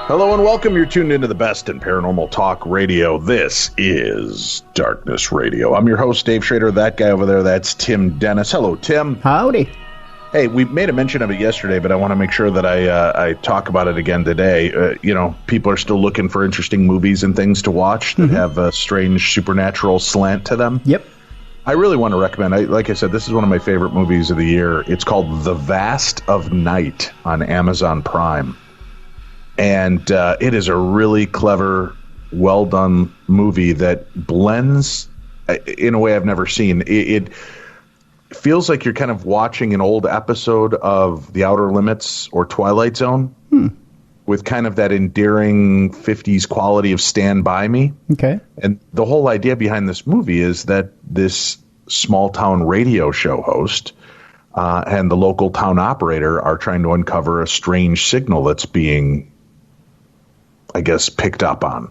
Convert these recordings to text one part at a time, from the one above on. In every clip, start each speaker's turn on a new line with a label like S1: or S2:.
S1: Hello and welcome. You're tuned into the best in paranormal talk radio. This is Darkness Radio. I'm your host, Dave Schrader. That guy over there, that's Tim Dennis. Hello, Tim.
S2: Howdy.
S1: Hey, we made a mention of it yesterday, but I want to make sure that I talk about it again today. People are still looking for interesting movies and things to watch that have a strange supernatural slant to them.
S2: Yep.
S1: I really want to recommend, like I said, this is one of my favorite movies of the year. It's called The Vast of Night on Amazon Prime. And it is a really clever, well-done movie that blends in a way I've never seen. It feels like you're kind of watching an old episode of The Outer Limits or Twilight Zone with kind of that endearing 50s quality of Stand By Me.
S2: Okay.
S1: And the whole idea behind this movie is that this small-town radio show host and the local town operator are trying to uncover a strange signal that's being, I guess, picked up on.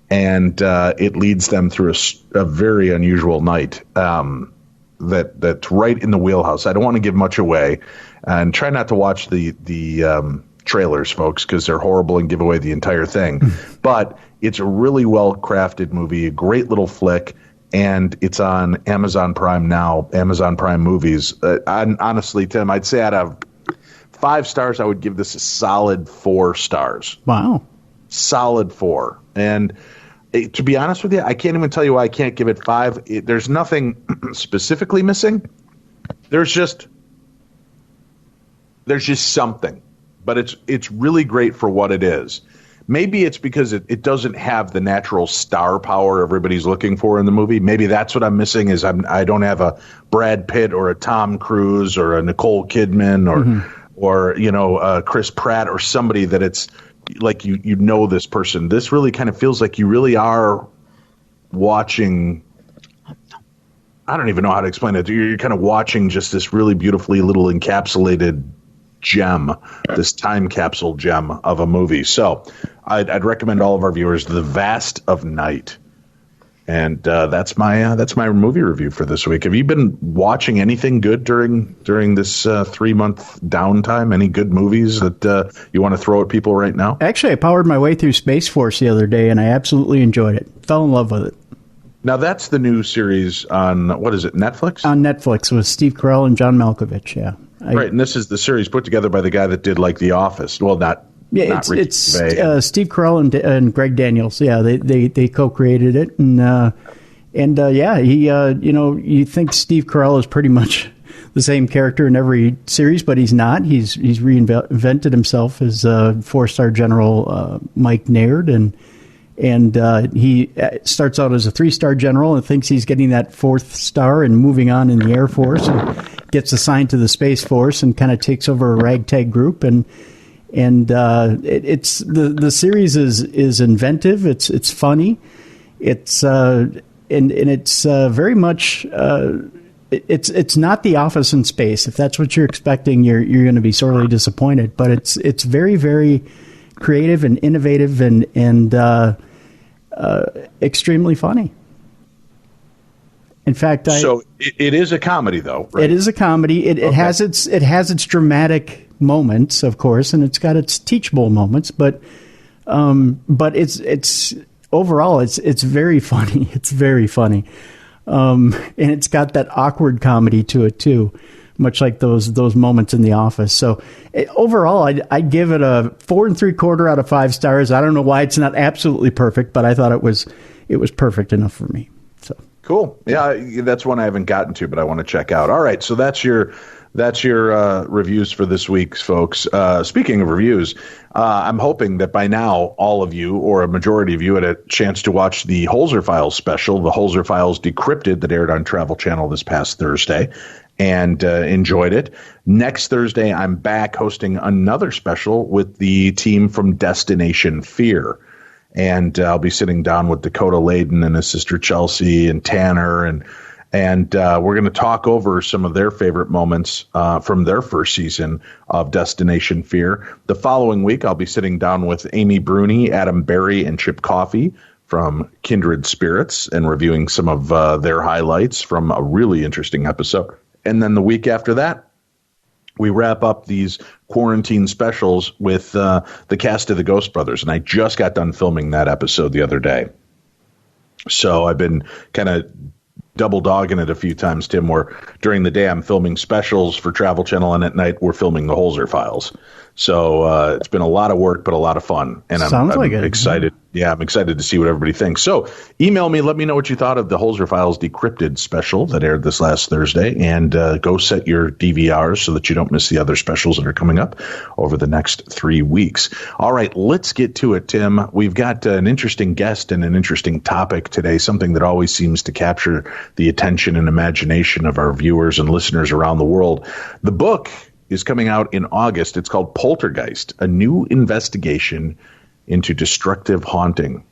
S1: And it leads them through a very unusual night that's right in the wheelhouse. I don't want to give much away, and try not to watch the trailers, folks, because they're horrible and give away the entire thing. But it's a really well-crafted movie, a great little flick, and it's on Amazon Prime now, Amazon Prime Movies. Honestly, Tim, I'd say out of 5 stars, I would give this a solid 4 stars.
S2: Wow.
S1: Solid 4. And to be honest with you, I can't even tell you why I can't give it 5. There's nothing specifically missing. There's just something. But it's really great for what it is. Maybe it's because it doesn't have the natural star power everybody's looking for in the movie. Maybe that's what I'm missing is I don't have a Brad Pitt or a Tom Cruise or a Nicole Kidman or Chris Pratt or somebody that it's like you know this person. This really kind of feels like you really are watching. I don't even know how to explain it. You're kind of watching just this really beautifully little encapsulated gem, this time capsule gem of a movie. So I'd recommend all of our viewers The Vast of Night. And that's my movie review for this week. Have you been watching anything good during this 3-month downtime? Any good movies that you want to throw at people right now?
S2: Actually, I powered my way through Space Force the other day, and I absolutely enjoyed it. Fell in love with it.
S1: Now, that's the new series on, what is it, Netflix?
S2: On Netflix with Steve Carell and John Malkovich, yeah.
S1: Right, and this is the series put together by the guy that did, like, The Office. Well, it's Steve Carell and Greg Daniels. Yeah, they co-created it, you think Steve Carell is pretty much the same character in every series, but he's not. He's reinvented himself as 4-star General Mike Naird, and he starts out as a 3-star general and thinks he's getting that 4th star and moving on in the Air Force, and gets assigned to the Space Force and kind of takes over a ragtag group and it's the series is inventive. It's funny. It's it's very much it's not The Office in space. If that's what you're expecting, you're going to be sorely disappointed. But it's very, very creative and innovative and extremely funny. In fact, so it is a comedy, though. Right?
S2: It is a comedy. It has its dramatic moments, of course, and it's got its teachable moments. But it's overall it's very funny. It's very funny, and it's got that awkward comedy to it too, much like those moments in The Office. So overall, I give it a 4 3/4 out of 5 stars. I don't know why it's not absolutely perfect, but I thought it was perfect enough for me. So.
S1: Cool. Yeah, that's one I haven't gotten to, but I want to check out. All right, so that's your reviews for this week, folks. Speaking of reviews, I'm hoping that by now all of you, or a majority of you, had a chance to watch the Holzer Files special, the Holzer Files Decrypted, that aired on Travel Channel this past Thursday, and enjoyed it. Next Thursday, I'm back hosting another special with the team from Destination Fear. And I'll be sitting down with Dakota Layden and his sister Chelsea and Tanner, and we're going to talk over some of their favorite moments from their first season of Destination Fear. The following week, I'll be sitting down with Amy Bruni, Adam Berry, and Chip Coffey from Kindred Spirits and reviewing some of their highlights from a really interesting episode. And then the week after that, we wrap up these quarantine specials with the cast of the Ghost Brothers, and I just got done filming that episode the other day. So I've been kind of double dogging it a few times, Tim, where during the day I'm filming specials for Travel Channel, and at night we're filming the Holzer Files. So it's been a lot of work, but a lot of fun. And I'm excited. Yeah, I'm excited to see what everybody thinks. So email me. Let me know what you thought of the Holzer Files Decrypted special that aired this last Thursday. And go set your DVRs so that you don't miss the other specials that are coming up over the next 3 weeks. All right, let's get to it, Tim. We've got an interesting guest and an interesting topic today, something that always seems to capture the attention and imagination of our viewers and listeners around the world. The book is coming out in August. It's called Poltergeist, a new investigation into destructive haunting.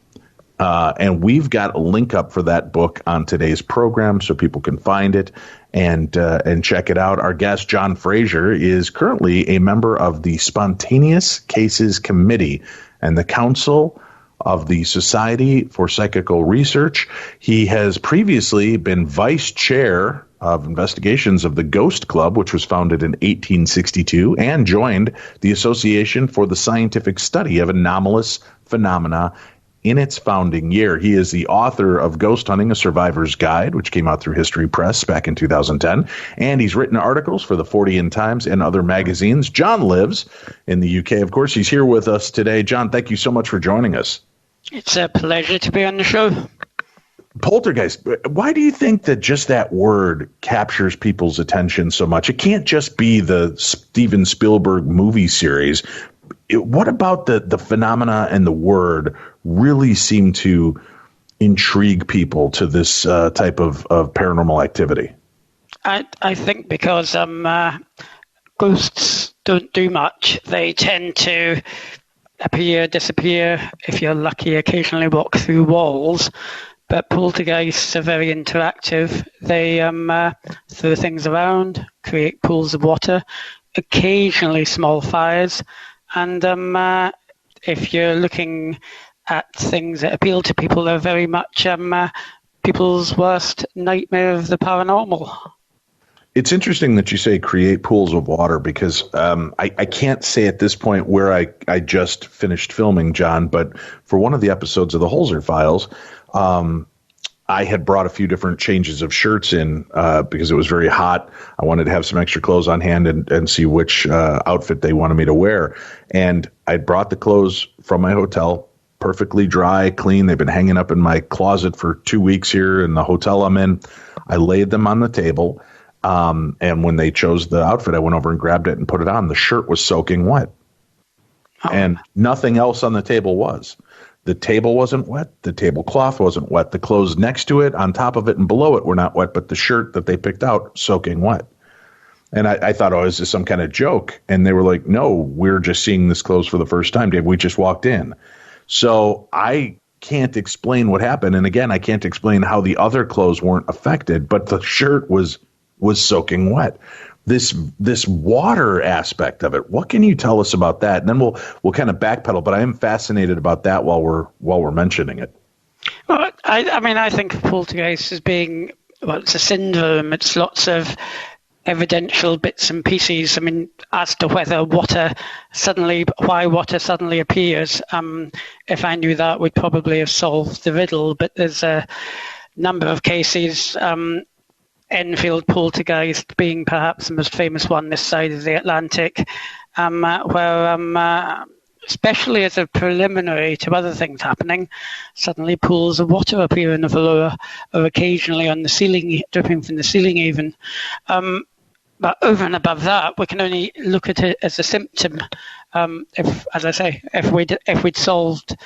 S1: And we've got a link up for that book on today's program so people can find it and check it out. Our guest, John Fraser, is currently a member of the Spontaneous Cases Committee and the Council of the Society for Psychical Research. He has previously been vice chair of investigations of the Ghost Club, which was founded in 1862, and joined the Association for the Scientific Study of Anomalous Phenomena in its founding year. He is the author of Ghost Hunting, A Survivor's Guide, which came out through History Press back in 2010, and he's written articles for the 40 Times and other magazines. John lives in the UK, of course. He's here with us today. John, thank you so much for joining us.
S3: It's a pleasure to be on the show.
S1: Poltergeist, why do you think that just that word captures people's attention so much? It can't just be the Steven Spielberg movie series. What about the phenomena and the word really seem to intrigue people to this type of paranormal activity?
S3: I think because ghosts don't do much. They tend to appear, disappear, if you're lucky, occasionally walk through walls. But poltergeists are very interactive. They throw things around, create pools of water, occasionally small fires. And if you're looking at things that appeal to people, they're very much people's worst nightmare of the paranormal.
S1: It's interesting that you say create pools of water because I can't say at this point where I just finished filming, John, but for one of the episodes of the Holzer Files, I had brought a few different changes of shirts in because it was very hot. I wanted to have some extra clothes on hand and see which outfit they wanted me to wear. And I brought the clothes from my hotel, perfectly dry, clean. They've been hanging up in my closet for 2 weeks here in the hotel I'm in. I laid them on the table. And when they chose the outfit, I went over and grabbed it and put it on. The shirt was soaking wet. Oh. And nothing else on the table was. The table wasn't wet. The tablecloth wasn't wet. The clothes next to it, on top of it, and below it were not wet, but the shirt that they picked out, soaking wet. And I thought, oh, is this some kind of joke? And they were like, no, we're just seeing this clothes for the first time, Dave. We just walked in. So I can't explain what happened. And again, I can't explain how the other clothes weren't affected, but the shirt was soaking wet. This water aspect of it. What can you tell us about that? And then we'll kind of backpedal, but I am fascinated about that while we're mentioning it.
S3: Well, I think of poltergeist as being, well, it's a syndrome. It's lots of evidential bits and pieces. I mean, as to why water suddenly appears. If I knew that, we'd probably have solved the riddle. But there's a number of cases. Enfield poltergeist being perhaps the most famous one this side of the Atlantic, where, especially as a preliminary to other things happening, suddenly pools of water appear in the floor, or occasionally on the ceiling, dripping from the ceiling even. But over and above that, we can only look at it as a symptom. If we'd solved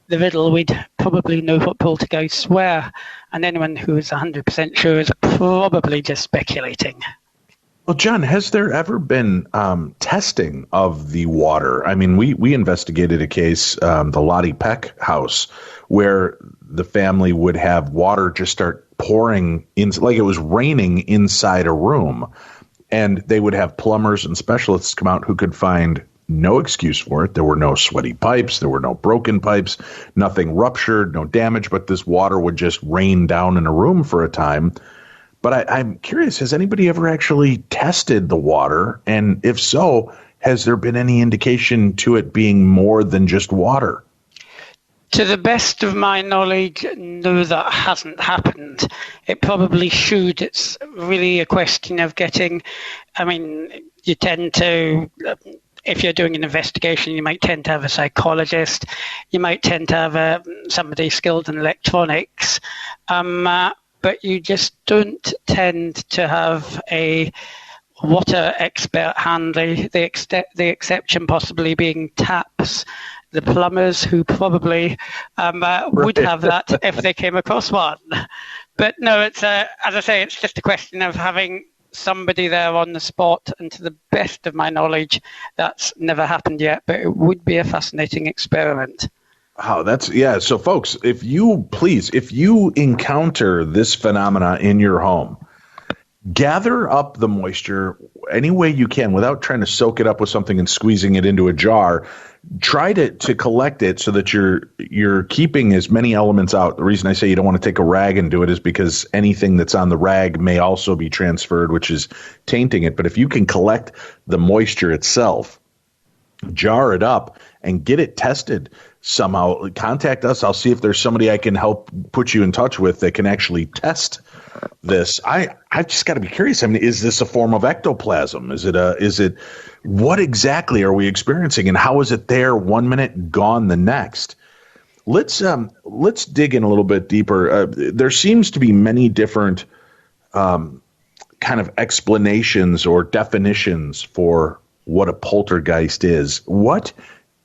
S3: the riddle, we'd probably know what poltergeists were, and anyone who is 100% sure is probably just speculating.
S1: Well, John, has there ever been testing of the water? I mean, we investigated a case, the Lottie Peck house, where the family would have water just start pouring in, like it was raining inside a room, and they would have plumbers and specialists come out who could find no excuse for it. There were no sweaty pipes. There were no broken pipes, nothing ruptured, no damage, but this water would just rain down in a room for a time. But I'm curious, has anybody ever actually tested the water? And if so, has there been any indication to it being more than just water?
S3: To the best of my knowledge, no, that hasn't happened. It probably should. It's really a question of getting, you tend to, if you're doing an investigation, you might tend to have a psychologist, you might tend to have somebody skilled in electronics, but you just don't tend to have a water expert handy, the exception possibly being taps, the plumbers who probably would have that if they came across one. But no, it's as I say, it's just a question of having somebody there on the spot, and to the best of my knowledge, that's never happened yet, but it would be a fascinating experiment.
S1: Oh, yeah. So folks, if you encounter this phenomena in your home, gather up the moisture any way you can without trying to soak it up with something and squeezing it into a jar. Try to collect it so that you're keeping as many elements out. The reason I say you don't want to take a rag and do it is because anything that's on the rag may also be transferred, which is tainting it. But if you can collect the moisture itself, jar it up and get it tested somehow, contact us. I'll see if there's somebody I can help put you in touch with that can actually test this. I've just got to be curious. I mean, is this a form of ectoplasm? Is it what exactly are we experiencing, and how is it there 1 minute, gone the next? Let's dig in a little bit deeper. There seems to be many different kind of explanations or definitions for what a poltergeist is. What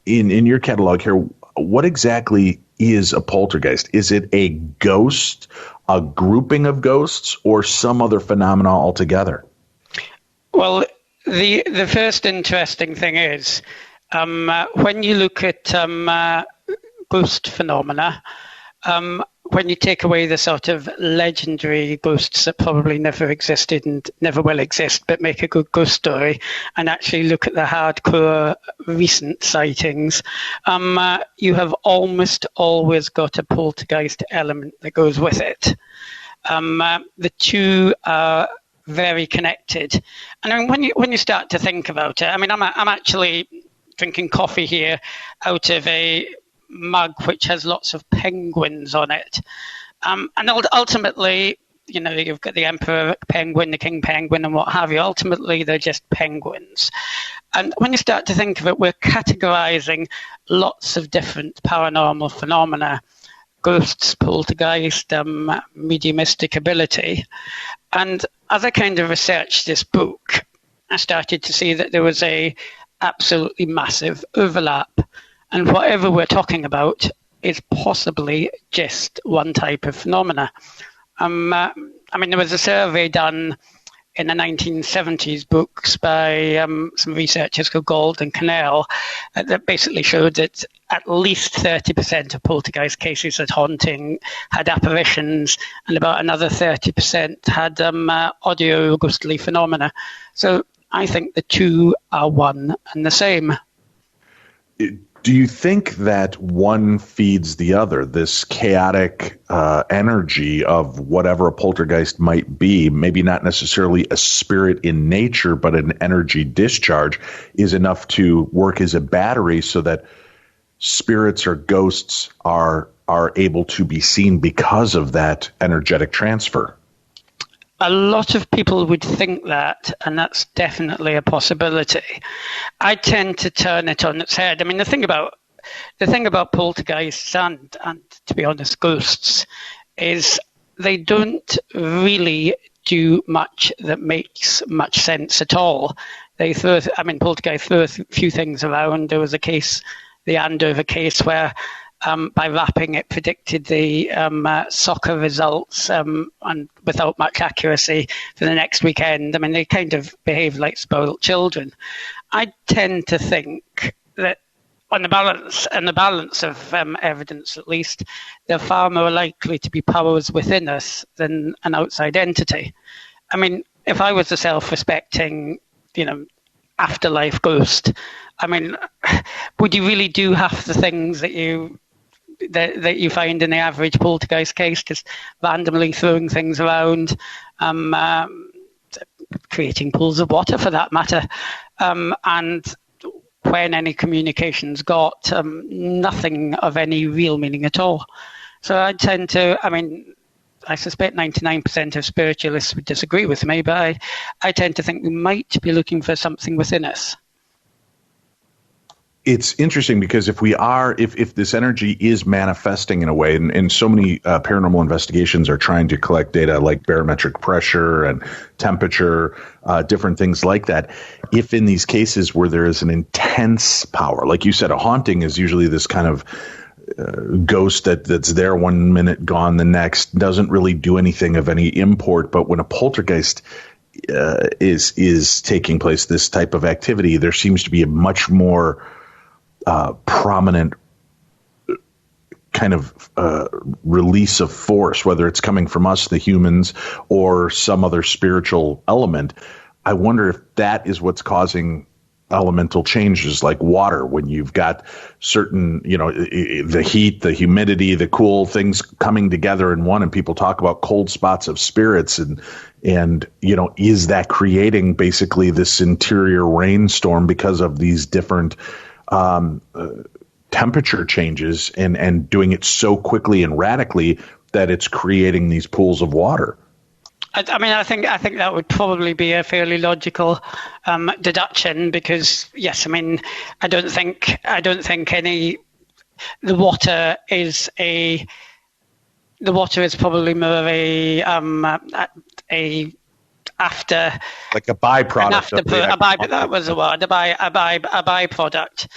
S1: in your catalog here, what exactly is a poltergeist? Is it a ghost, a grouping of ghosts, or some other phenomena altogether?
S3: Well, the first interesting thing is when you look at ghost phenomena, when you take away the sort of legendary ghosts that probably never existed and never will exist, but make a good ghost story, and actually look at the hardcore recent sightings, you have almost always got a poltergeist element that goes with it. The two are very connected. And I mean, when you start to think about it, I mean, I'm actually drinking coffee here out of a mug which has lots of penguins on it, and ultimately, you've got the emperor penguin, the king penguin, and what have you. Ultimately, they're just penguins. And when you start to think of it, we're categorizing lots of different paranormal phenomena: ghosts, poltergeist, mediumistic ability. And as I kind of researched this book, I started to see that there was a absolutely massive overlap. And whatever we're talking about is possibly just one type of phenomena. There was a survey done in the 1970s books by some researchers called Gold and Cannell that basically showed that at least 30% of poltergeist cases had haunting, had apparitions, and about another 30% had audio ghostly phenomena. So I think the two are one and the same.
S1: Do you think that one feeds the other, this chaotic energy of whatever a poltergeist might be, maybe not necessarily a spirit in nature, but an energy discharge, is enough to work as a battery so that spirits or ghosts are able to be seen because of that energetic transfer?
S3: A lot of people would think that, and that's definitely a possibility. I tend to turn it on its head. I mean, the thing about poltergeists and to be honest, ghosts, is they don't really do much that makes much sense at all. Poltergeist threw a few things around. There was the Andover case, where by rapping, it predicted the soccer results and without much accuracy for the next weekend. I mean, they kind of behave like spoiled children. I tend to think that on the balance of evidence, at least, they're far more likely to be powers within us than an outside entity. I mean, if I was a self-respecting, afterlife ghost, I mean, would you really do half the things that you that you find in the average poltergeist case, just randomly throwing things around, creating pools of water for that matter. And when any communication's got, nothing of any real meaning at all. So I tend to, I suspect 99% of spiritualists would disagree with me, but I tend to think we might be looking for something within us.
S1: It's interesting because if this energy is manifesting in a way, and so many paranormal investigations are trying to collect data like barometric pressure and temperature, different things like that. If in these cases where there is an intense power, like you said, a haunting is usually this kind of ghost that's there 1 minute, gone the next, doesn't really do anything of any import. But when a poltergeist is taking place, this type of activity, there seems to be a much more prominent kind of release of force, whether it's coming from us, the humans, or some other spiritual element. I wonder if that is what's causing elemental changes like water, when you've got certain, the heat, the humidity, the cool things coming together in one, and people talk about cold spots of spirits, and is that creating basically this interior rainstorm because of these different temperature changes and doing it so quickly and radically that it's creating these pools of water?
S3: I think that would probably be a fairly logical deduction, because yes, I don't think the water is probably more of a after,
S1: like a byproduct.
S3: That was the word. A byproduct,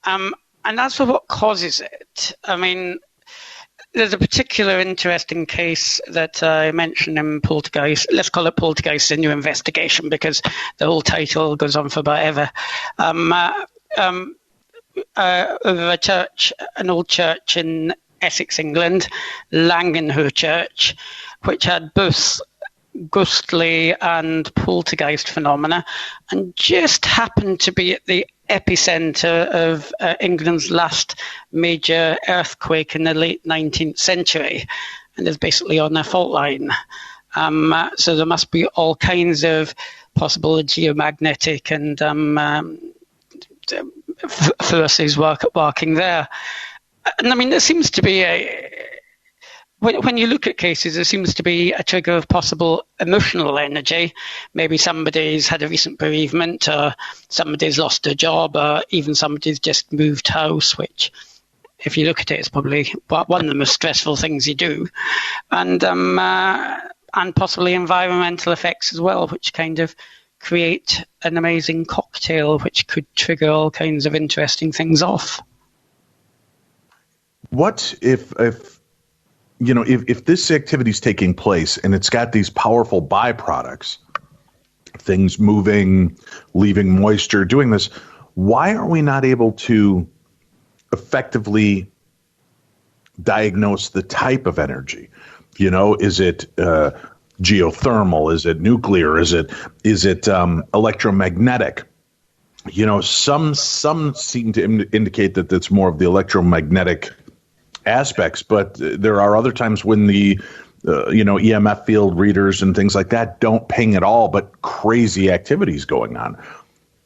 S3: and that's what causes it. There's a particular interesting case that I mentioned in Poltergeist. Let's call it Poltergeist: A New Investigation, because the whole title goes on for about ever. Over a church, an old church in Essex, England, Langenhur Church, which had both ghostly and poltergeist phenomena, and just happened to be at the epicenter of England's last major earthquake in the late 19th century, and is basically on a fault line. So there must be all kinds of possible geomagnetic and forces working there. And there seems to be when you look at cases, there seems to be a trigger of possible emotional energy. Maybe somebody's had a recent bereavement, or somebody's lost a job, or even somebody's just moved house, which, if you look at it, is probably one of the most stressful things you do. And possibly environmental effects as well, which kind of create an amazing cocktail which could trigger all kinds of interesting things off.
S1: What if this activity is taking place and it's got these powerful byproducts, things moving, leaving moisture, doing this, why are we not able to effectively diagnose the type of energy? Is it geothermal? Is it nuclear? Is it electromagnetic? Some seem to indicate that it's more of the electromagnetic aspects, but there are other times when the EMF field readers and things like that don't ping at all, but crazy activities going on.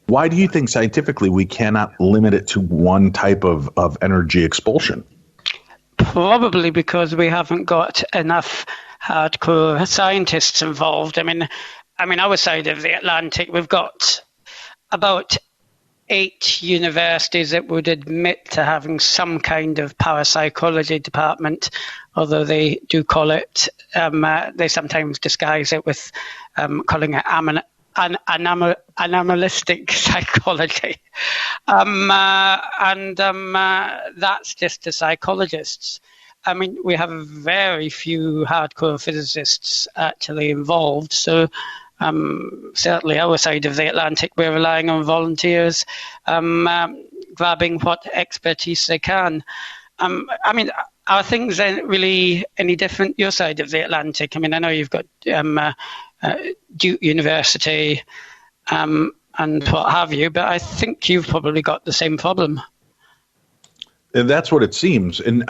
S1: Why do you think scientifically we cannot limit it to one type of energy expulsion?
S3: Probably because we haven't got enough hardcore scientists involved. Our side of the Atlantic, we've got about 8 universities that would admit to having some kind of parapsychology department, although they do call it, they sometimes disguise it with calling it animalistic psychology. That's just the psychologists. We have very few hardcore physicists actually involved, so certainly our side of the Atlantic, we're relying on volunteers grabbing what expertise they can. Are things really any different your side of the Atlantic? I know you've got Duke University and what have you, but I think you've probably got the same problem.
S1: And that's what it seems. And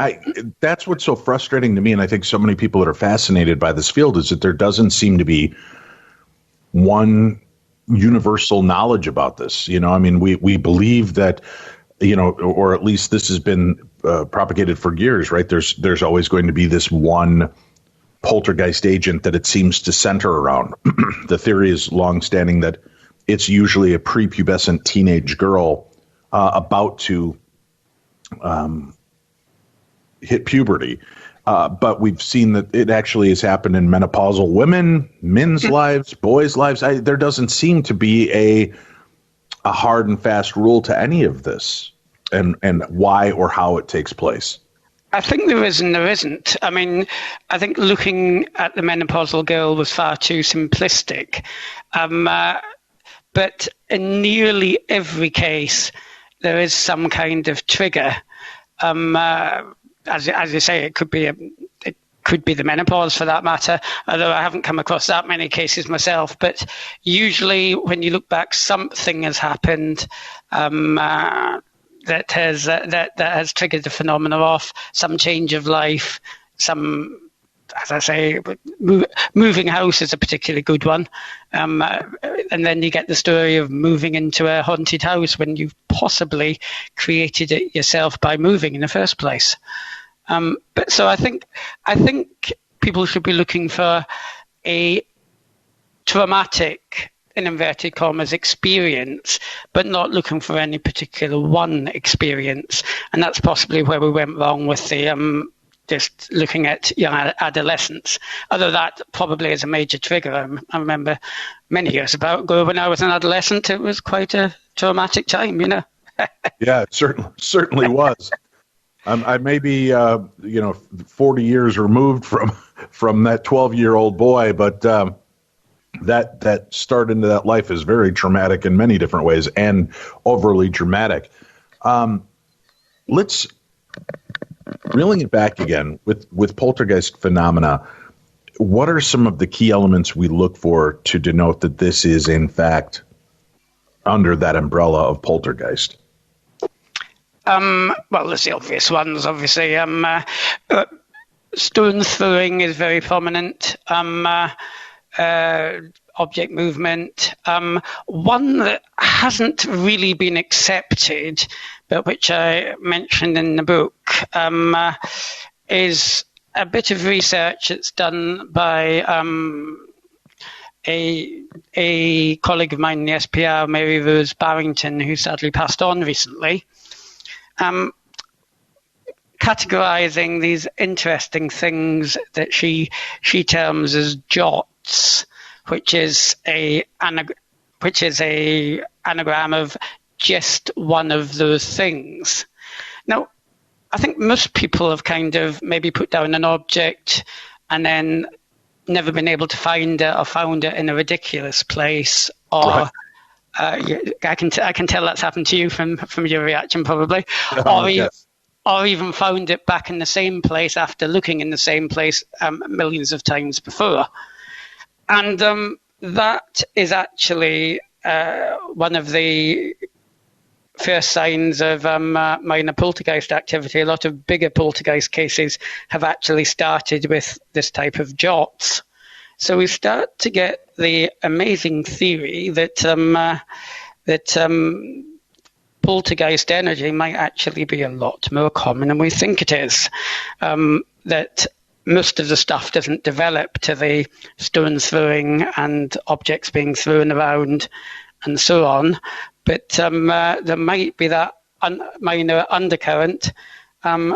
S1: that's what's so frustrating to me. And I think so many people that are fascinated by this field is that there doesn't seem to be one universal knowledge about this. I mean, we believe that, or at least this has been propagated for years, right? There's always going to be this one poltergeist agent that it seems to center around. The theory is longstanding that it's usually a prepubescent teenage girl about to hit puberty. But we've seen that it actually has happened in menopausal women, men's lives, boys' lives. There doesn't seem to be a hard and fast rule to any of this, and why or how it takes place.
S3: I think there is and there isn't. I mean, I think looking at the menopausal girl was far too simplistic. But in nearly every case, there is some kind of trigger. As you say, it could be the menopause for that matter, although I haven't come across that many cases myself. But usually when you look back, something has happened that has triggered the phenomena of some change of life, some, as I say, moving house is a particularly good one. And then you get the story of moving into a haunted house when you've possibly created it yourself by moving in the first place. But so I think people should be looking for a traumatic, in inverted commas, experience, but not looking for any particular one experience. And that's possibly where we went wrong with the just looking at young adolescents. Although that probably is a major trigger. I remember many years ago when I was an adolescent, it was quite a traumatic time,
S1: Yeah, it certainly was. I may be, 40 years removed from that 12-year-old boy, but that start into that life is very traumatic in many different ways and overly dramatic. Let's reeling it back again with poltergeist phenomena. What are some of the key elements we look for to denote that this is in fact under that umbrella of poltergeist?
S3: Well, there's the obvious ones, obviously. Stone throwing is very prominent. Object movement. One that hasn't really been accepted, but which I mentioned in the book, is a bit of research that's done by a colleague of mine in the SPR, Mary Rose Barrington, who sadly passed on recently. Categorizing these interesting things that she terms as jots, which is a anagram of just one of those things. Now, I think most people have kind of maybe put down an object and then never been able to find it or found it in a ridiculous place, or
S1: right.
S3: I can tell that's happened to you from your reaction probably,
S1: Yes.
S3: or even found it back in the same place after looking in the same place millions of times before. And that is actually one of the first signs of minor poltergeist activity. A lot of bigger poltergeist cases have actually started with this type of jots. So we start to get the amazing theory that poltergeist energy might actually be a lot more common than we think it is. That most of the stuff doesn't develop to the stone throwing and objects being thrown around and so on, but there might be that minor undercurrent.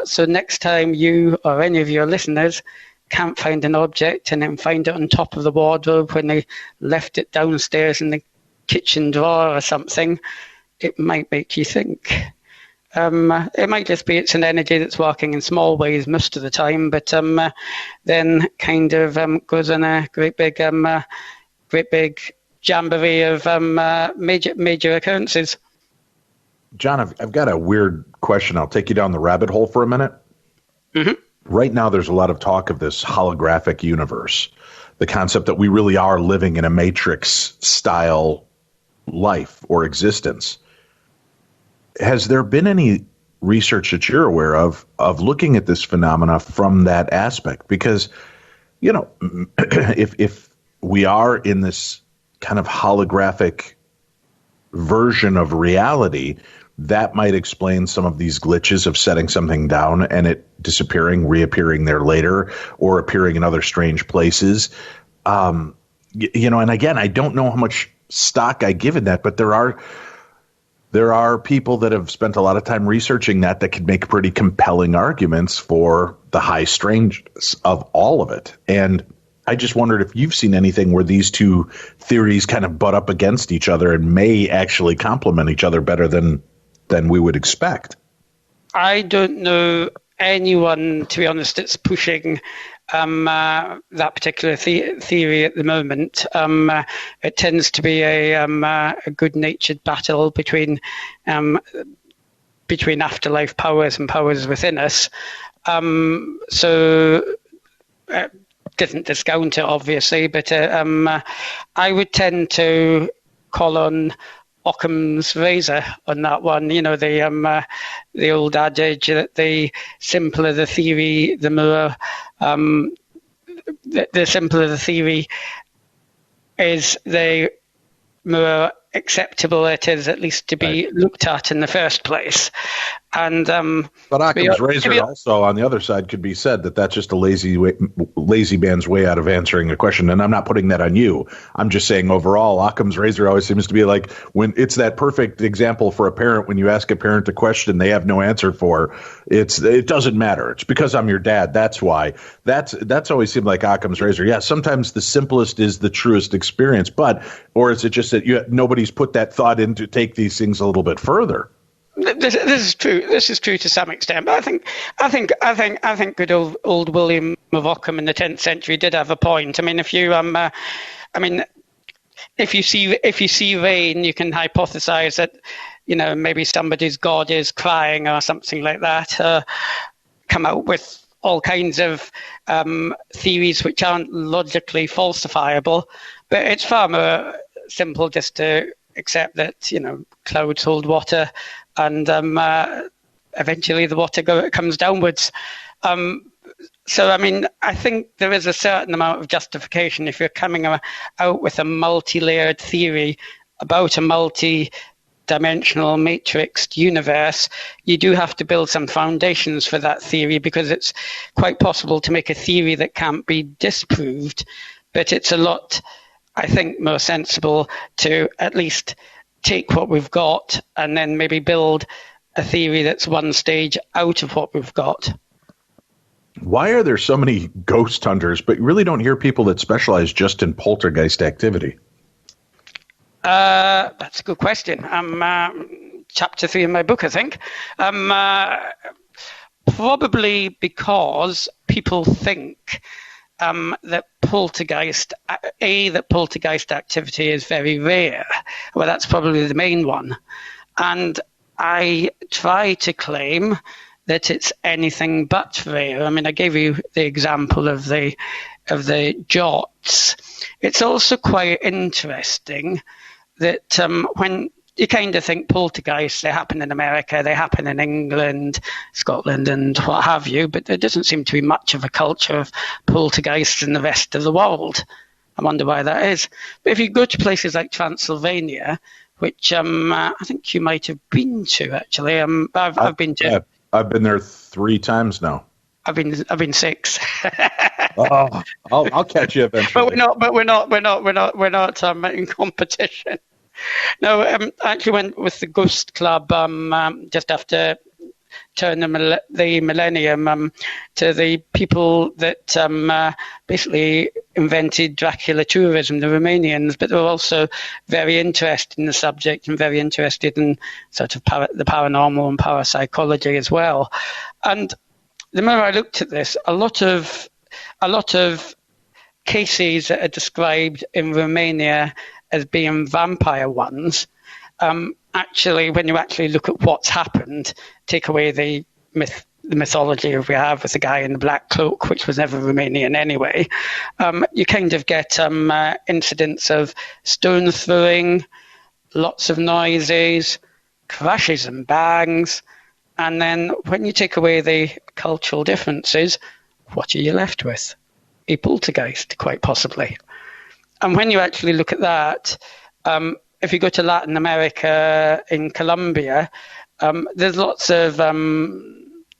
S3: So next time you or any of your listeners can't find an object and then find it on top of the wardrobe when they left it downstairs in the kitchen drawer or something, it might make you think. It might just be it's an energy that's working in small ways most of the time, but then kind of goes on a great big jamboree of major occurrences.
S1: John, I've got a weird question. I'll take you down the rabbit hole for a minute.
S3: Mm-hmm.
S1: Right now, there's a lot of talk of this holographic universe, the concept that we really are living in a Matrix-style life or existence. Has there been any research that you're aware of looking at this phenomena from that aspect? Because, if we are in this kind of holographic version of reality, that might explain some of these glitches of setting something down and it disappearing, reappearing there later, or appearing in other strange places. And again, I don't know how much stock I give in that, but there are people that have spent a lot of time researching that could make pretty compelling arguments for the high strangeness of all of it. And I just wondered if you've seen anything where these two theories kind of butt up against each other and may actually complement each other better than we would expect.
S3: I don't know anyone, to be honest, that's pushing that particular theory at the moment. It tends to be a good-natured battle between afterlife powers and powers within us. Doesn't discount it, obviously, but I would tend to call on Occam's razor on that one. The old adage that the simpler the theory, the more the simpler the theory is, the more acceptable it is, at least to be looked at in the first place. And
S1: but Occam's razor also, on the other side, could be said that that's just a lazy man's way out of answering a question. And I'm not putting that on you. I'm just saying overall, Occam's razor always seems to be like, when it's that perfect example for a parent, when you ask a parent a question they have no answer for, it doesn't matter. It's because I'm your dad. That's why. That's always seemed like Occam's razor. Yeah, sometimes the simplest is the truest experience, or is it just that nobody's put that thought in to take these things a little bit further?
S3: This is true. This is true to some extent, but I think good old William of Ockham in the 10th century did have a point. I mean, if you see rain, you can hypothesize that maybe somebody's god is crying or something like that. Come out with all kinds of theories which aren't logically falsifiable, but it's far more simple just to accept that clouds hold water, and eventually the water comes downwards. So, I think there is a certain amount of justification if you're coming out with a multi-layered theory about a multi-dimensional matrixed universe. You do have to build some foundations for that theory, because it's quite possible to make a theory that can't be disproved, but it's a lot, I think, more sensible to at least take what we've got and then maybe build a theory that's one stage out of what we've got.
S1: Why are there so many ghost hunters, but you really don't hear people that specialize just in poltergeist activity?
S3: That's a good question. Chapter 3 in my book, I think. Probably because people think that poltergeist activity is very rare. Well, that's probably the main one. And I try to claim that it's anything but rare. I mean, I gave you the example of the jots. It's also quite interesting that when you kind of think poltergeists, they happen in America, they happen in England, Scotland, and what have you, but there doesn't seem to be much of a culture of poltergeists in the rest of the world. I wonder why that is. But if you go to places like Transylvania, which I think you might have been to, actually. I've been to.
S1: Yeah, I've been there 3 times now.
S3: I've been 6.
S1: Oh, I'll catch you eventually.
S3: But we're not in competition. No, I actually went with the Ghost Club just after turn the millennium to the people that basically invented Dracula tourism, the Romanians, but they were also very interested in the subject and very interested in sort of the paranormal and parapsychology as well. And the more I looked at this, a lot of cases that are described in Romania as being vampire ones, actually, when you actually look at what's happened, take away the mythology we have with the guy in the black cloak, which was never Romanian anyway, you kind of get incidents of stone throwing, lots of noises, crashes and bangs, And then when you take away the cultural differences, what are you left with? A poltergeist, quite possibly. And when you actually look at that, if you go to Latin America, in Colombia, there's lots of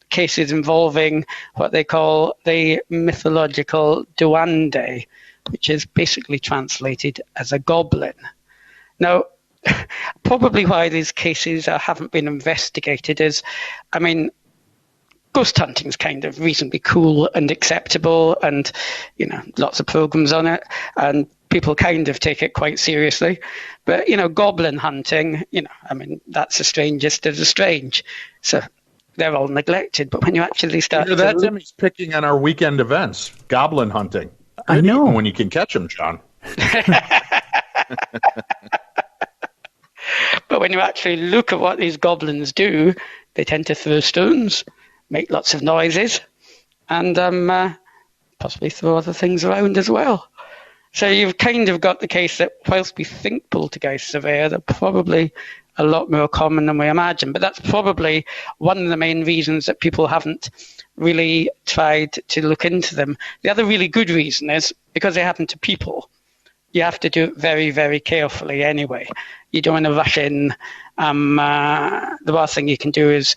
S3: cases involving what they call the mythological duende, which is basically translated as a goblin. Now, probably why these cases haven't been investigated is, I mean, ghost hunting is kind of reasonably cool and acceptable, and, you know, lots of programs on it, and people kind of take it quite seriously. But, you know, goblin hunting, you know, I mean, that's the strangest of the strange. So they're all neglected. But when you actually start
S1: to... that Timmy's picking on our weekend events, goblin hunting.
S2: I know.
S1: When you can catch them, John.
S3: But when you actually look at what these goblins do, they tend to throw stones, make lots of noises, and possibly throw other things around as well. So you've kind of got the case that whilst we think poltergeists are there, they're probably a lot more common than we imagine. But that's probably one of the main reasons that people haven't really tried to look into them. The other really good reason is because they happen to people. You have to do it very, very carefully anyway. You don't want to rush in. The worst thing you can do is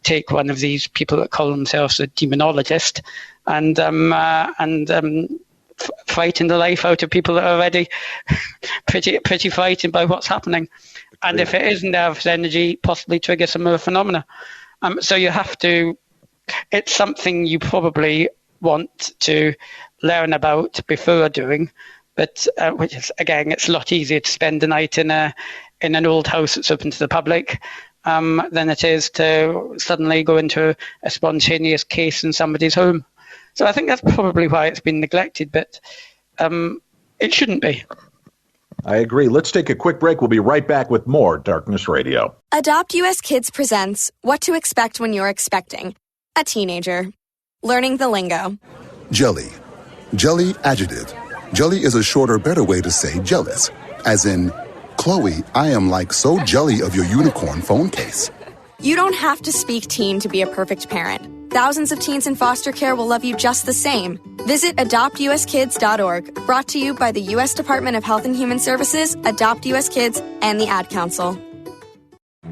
S3: take one of these people that call themselves a demonologist and frighten the life out of people that are already pretty frightened by what's happening. And if it is nervous energy, possibly trigger some other phenomena. So you have to, it's something you probably want to learn about before doing, but which is, again, it's a lot easier to spend the night in an old house that's open to the public than it is to suddenly go into a spontaneous case in somebody's home. So I think that's probably why it's been neglected, but it shouldn't be.
S1: I agree. Let's take a quick break. We'll be right back with more Darkness Radio.
S4: Adopt US Kids presents What to Expect When You're Expecting a Teenager. Learning the lingo.
S5: Jelly. Jelly adjective. Jelly is a shorter, better way to say jealous. As in, Chloe, I am like so jelly of your unicorn phone case.
S4: You don't have to speak teen to be a perfect parent. Thousands of teens in foster care will love you just the same. Visit adoptuskids.org, brought to you by the U.S. Department of Health and Human Services, Adopt U.S. Kids, and the Ad Council.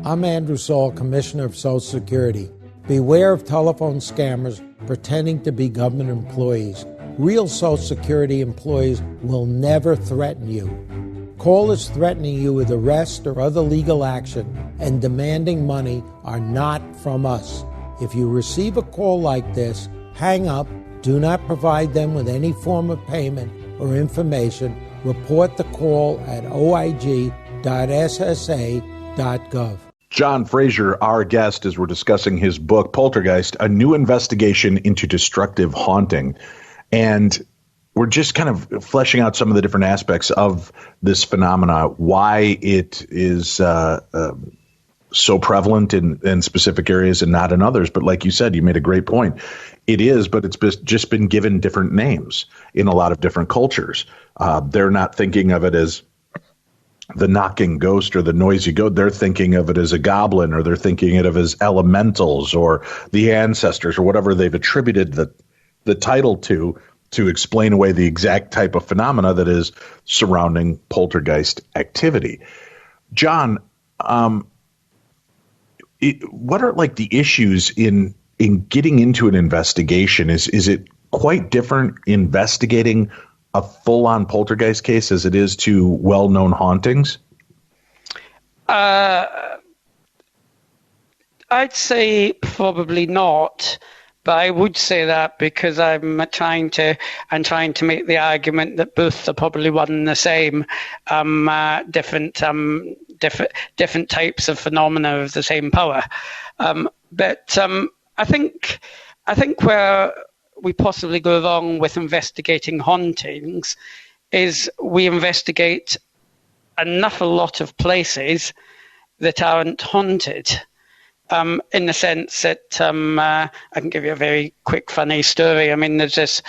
S6: I'm Andrew Saul, Commissioner of Social Security. Beware of telephone scammers pretending to be government employees. Real Social Security employees will never threaten you. Callers threatening you with arrest or other legal action and demanding money are not from us. If you receive a call like this, hang up, do not provide them with any form of payment or information. Report the call at oig.ssa.gov.
S1: John Fraser, our guest, as we're discussing his book, Poltergeist, A New Investigation into Destructive Haunting. And we're just kind of fleshing out some of the different aspects of this phenomena, why it is so prevalent in specific areas and not in others. But like you said, you made a great point. It is, but it's just been given different names in a lot of different cultures. They're not thinking of it as the knocking ghost or the noisy goat. They're thinking of it as a goblin, or they're thinking of it as elementals or the ancestors or whatever they've attributed the title to explain away the exact type of phenomena that is surrounding poltergeist activity. John, what are like the issues in getting into an investigation? Is it quite different investigating a full-on poltergeist case as it is to well-known hauntings?
S3: I'd say probably not, but I would say that because I'm trying to make the argument that both are probably one and the same, different types of phenomena of the same power. But I think where we possibly go wrong with investigating hauntings is we investigate a lot of places that aren't haunted. in the sense that I can give you a very quick, funny story. I mean, there's this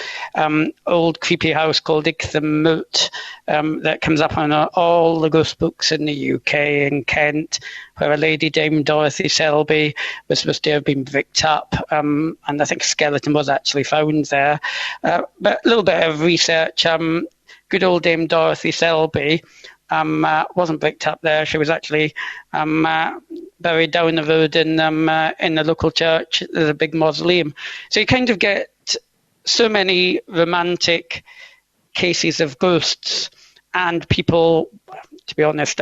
S3: old creepy house called Moot that comes up on all the ghost books in the UK and Kent, where a lady named Dorothy Selby was supposed to have been bricked up, and I think a skeleton was actually found there. But a little bit of research, good old Dame Dorothy Selby wasn't bricked up there. She was actually buried down the road in the local church. There's a big mausoleum. So you kind of get so many romantic cases of ghosts and people, to be honest,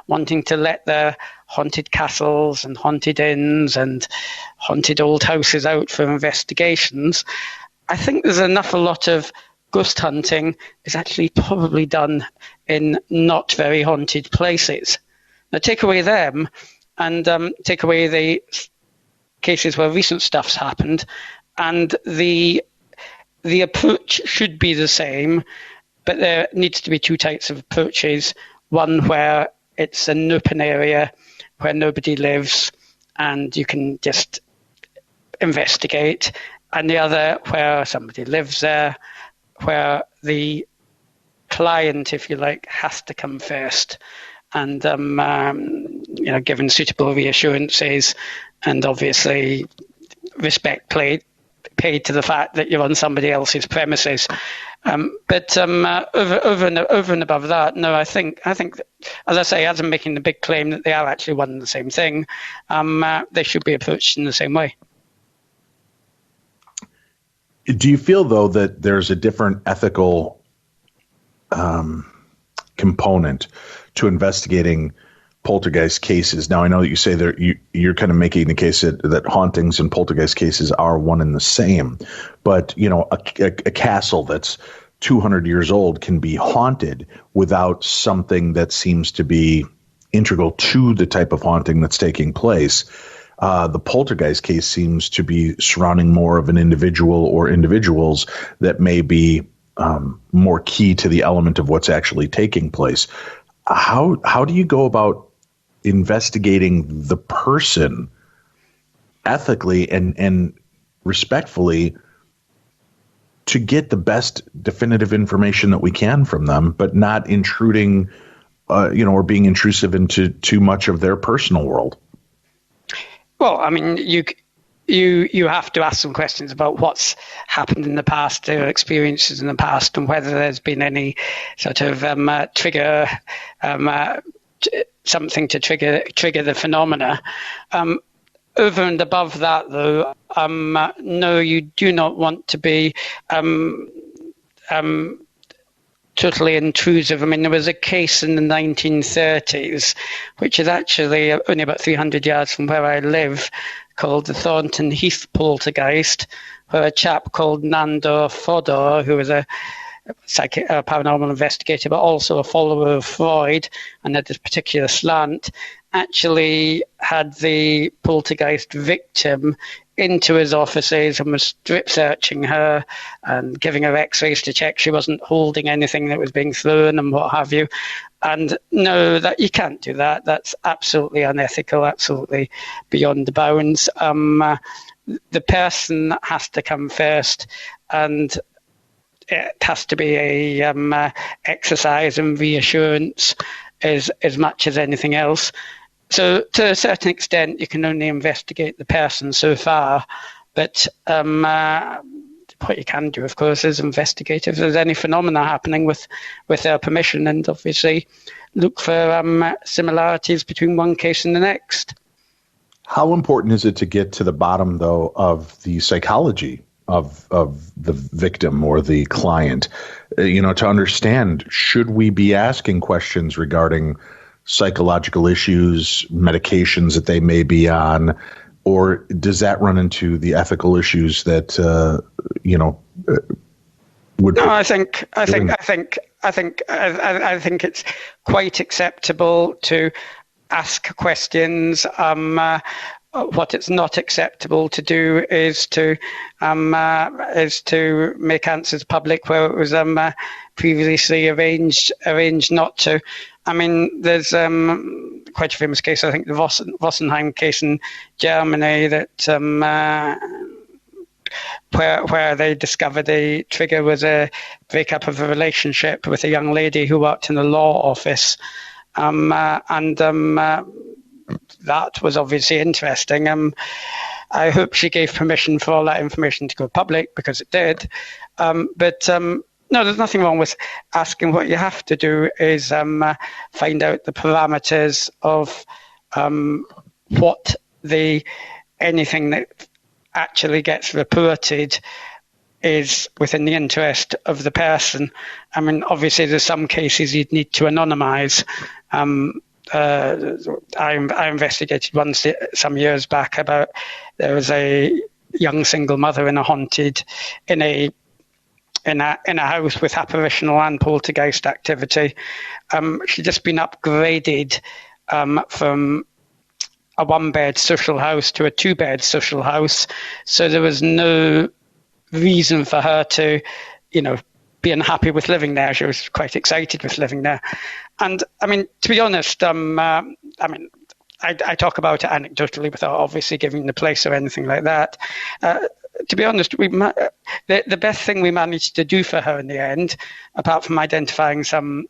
S3: wanting to let their haunted castles and haunted inns and haunted old houses out for investigations. I think there's a lot of ghost hunting is actually probably done in not very haunted places. Now, take away them and take away the cases where recent stuff's happened, and the approach should be the same, but there needs to be two types of approaches. One where it's an open area where nobody lives and you can just investigate, and the other where somebody lives there, where the client, if you like, has to come first, and given suitable reassurances, and obviously respect paid to the fact that you're on somebody else's premises. But over and above that, no, I think, as I say, as I'm making the big claim that they are actually one and the same thing, they should be approached in the same way.
S1: Do you feel, though, that there's a different ethical component to investigating poltergeist cases? Now, I know that you say that you're kind of making the case that hauntings and poltergeist cases are one and the same, but a castle that's 200 years old can be haunted without something that seems to be integral to the type of haunting that's taking place. The poltergeist case seems to be surrounding more of an individual or individuals that may be more key to the element of what's actually taking place. How do you go about investigating the person ethically and respectfully to get the best definitive information that we can from them, but not intruding, or being intrusive into too much of their personal world?
S3: Well, I mean, you have to ask some questions about what's happened in the past, their experiences in the past, and whether there's been any sort of trigger, something to trigger the phenomena. Over and above that, though, no, you do not want to be totally intrusive. I mean, there was a case in the 1930s, which is actually only about 300 yards from where I live, called the Thornton Heath Poltergeist, where a chap called Nandor Fodor, who was a paranormal investigator, but also a follower of Freud and had this particular slant, actually had the poltergeist victim into his offices and was strip searching her and giving her x-rays to check she wasn't holding anything that was being thrown and what have you. And no, that you can't do that. That's absolutely unethical, absolutely beyond the bounds. The person has to come first, and it has to be a exercise and reassurance as much as anything else. So to a certain extent, you can only investigate the person so far, but what you can do, of course, is investigate if there's any phenomena happening with their permission, and obviously look for similarities between one case and the next.
S1: How important is it to get to the bottom, though, of the psychology of the victim or the client? To understand, should we be asking questions regarding psychological issues, medications that they may be on, or does that run into the ethical issues that would? No,
S3: I think it's quite acceptable to ask questions. What it's not acceptable to do is to make answers public where it was previously arranged not to. I mean, there's quite a famous case. I think the Vossenheim case in Germany that where they discovered the trigger was a breakup of a relationship with a young lady who worked in the law office, and that was obviously interesting. I hope she gave permission for all that information to go public, because it did. But no, there's nothing wrong with asking. What you have to do is find out the parameters of what anything that actually gets reported is within the interest of the person. I mean, obviously, there's some cases you'd need to anonymize. I investigated one some years back about there was a young single mother in a house with apparitional and poltergeist activity. She'd just been upgraded from a one-bed social house to a two-bed social house, so there was no reason for her to, be unhappy with living there. She was quite excited with living there. And I mean, to be honest, I talk about it anecdotally without obviously giving the place or anything like that. To be honest, the best thing we managed to do for her in the end, apart from identifying some,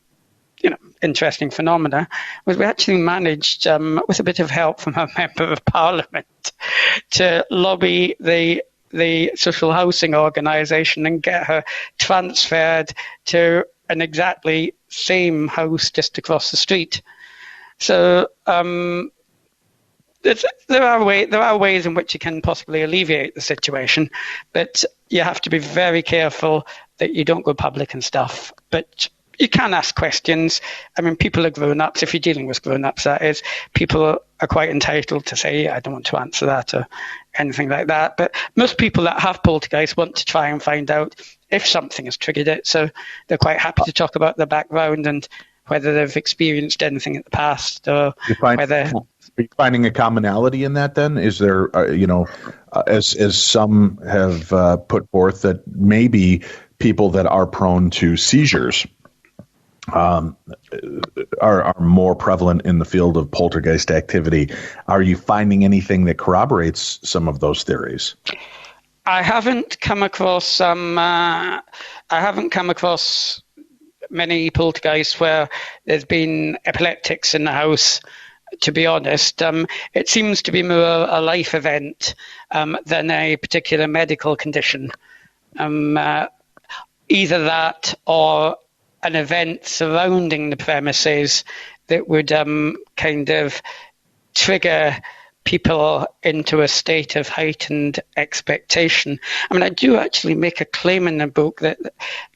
S3: interesting phenomena, was we actually managed, with a bit of help from a member of parliament, to lobby the social housing organisation and get her transferred to an exactly same house just across the street. So there are ways in which you can possibly alleviate the situation, but you have to be very careful that you don't go public and stuff. But you can ask questions. I mean, people are grown-ups. If you're dealing with grown-ups, that is, people are quite entitled to say, I don't want to answer that or anything like that. But most people that have poltergeist want to try and find out if something has triggered it. So they're quite happy to talk about their background and whether they've experienced anything in the past or whether...
S1: Are you finding a commonality in that then? Is there, as some have put forth, that maybe people that are prone to seizures are more prevalent in the field of poltergeist activity? Are you finding anything that corroborates some of those theories?
S3: I haven't come across many poltergeists where there's been epileptics in the house. To be honest, it seems to be more a life event than a particular medical condition. Either that or an event surrounding the premises that would kind of trigger people into a state of heightened expectation. I mean, I do actually make a claim in the book that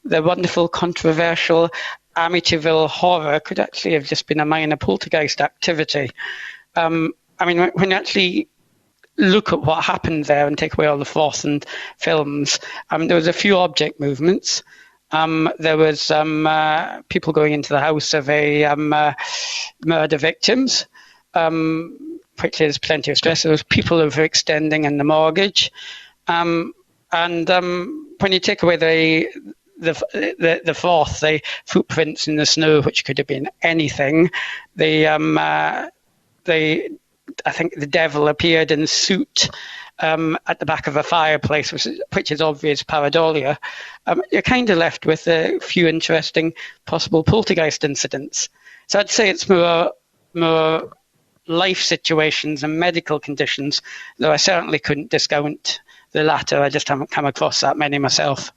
S3: the wonderful, controversial Amityville horror could actually have just been a minor poltergeist activity. I mean, when you actually look at what happened there and take away all the Thornton films, there was a few object movements. There was people going into the house of a murder victims, which is plenty of stress. There was people overextending in the mortgage. And when you take away the fourth, the footprints in the snow, which could have been anything, I think the devil appeared in a suit at the back of a fireplace, which is obvious pareidolia. You're kind of left with a few interesting possible poltergeist incidents. So I'd say it's more life situations and medical conditions, though I certainly couldn't discount the latter. I just haven't come across that many myself.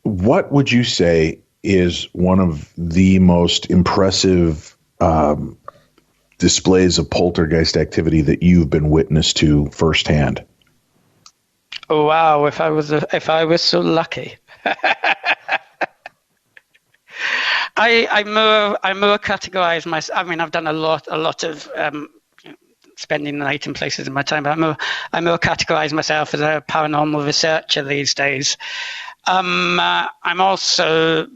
S1: What would you say is one of the most impressive displays of poltergeist activity that you've been witness to firsthand?
S3: Oh, wow! If I was so lucky. I more categorize myself. I mean, I've done a lot of spending the night in places in my time, but I more categorize myself as a paranormal researcher these days. I'm also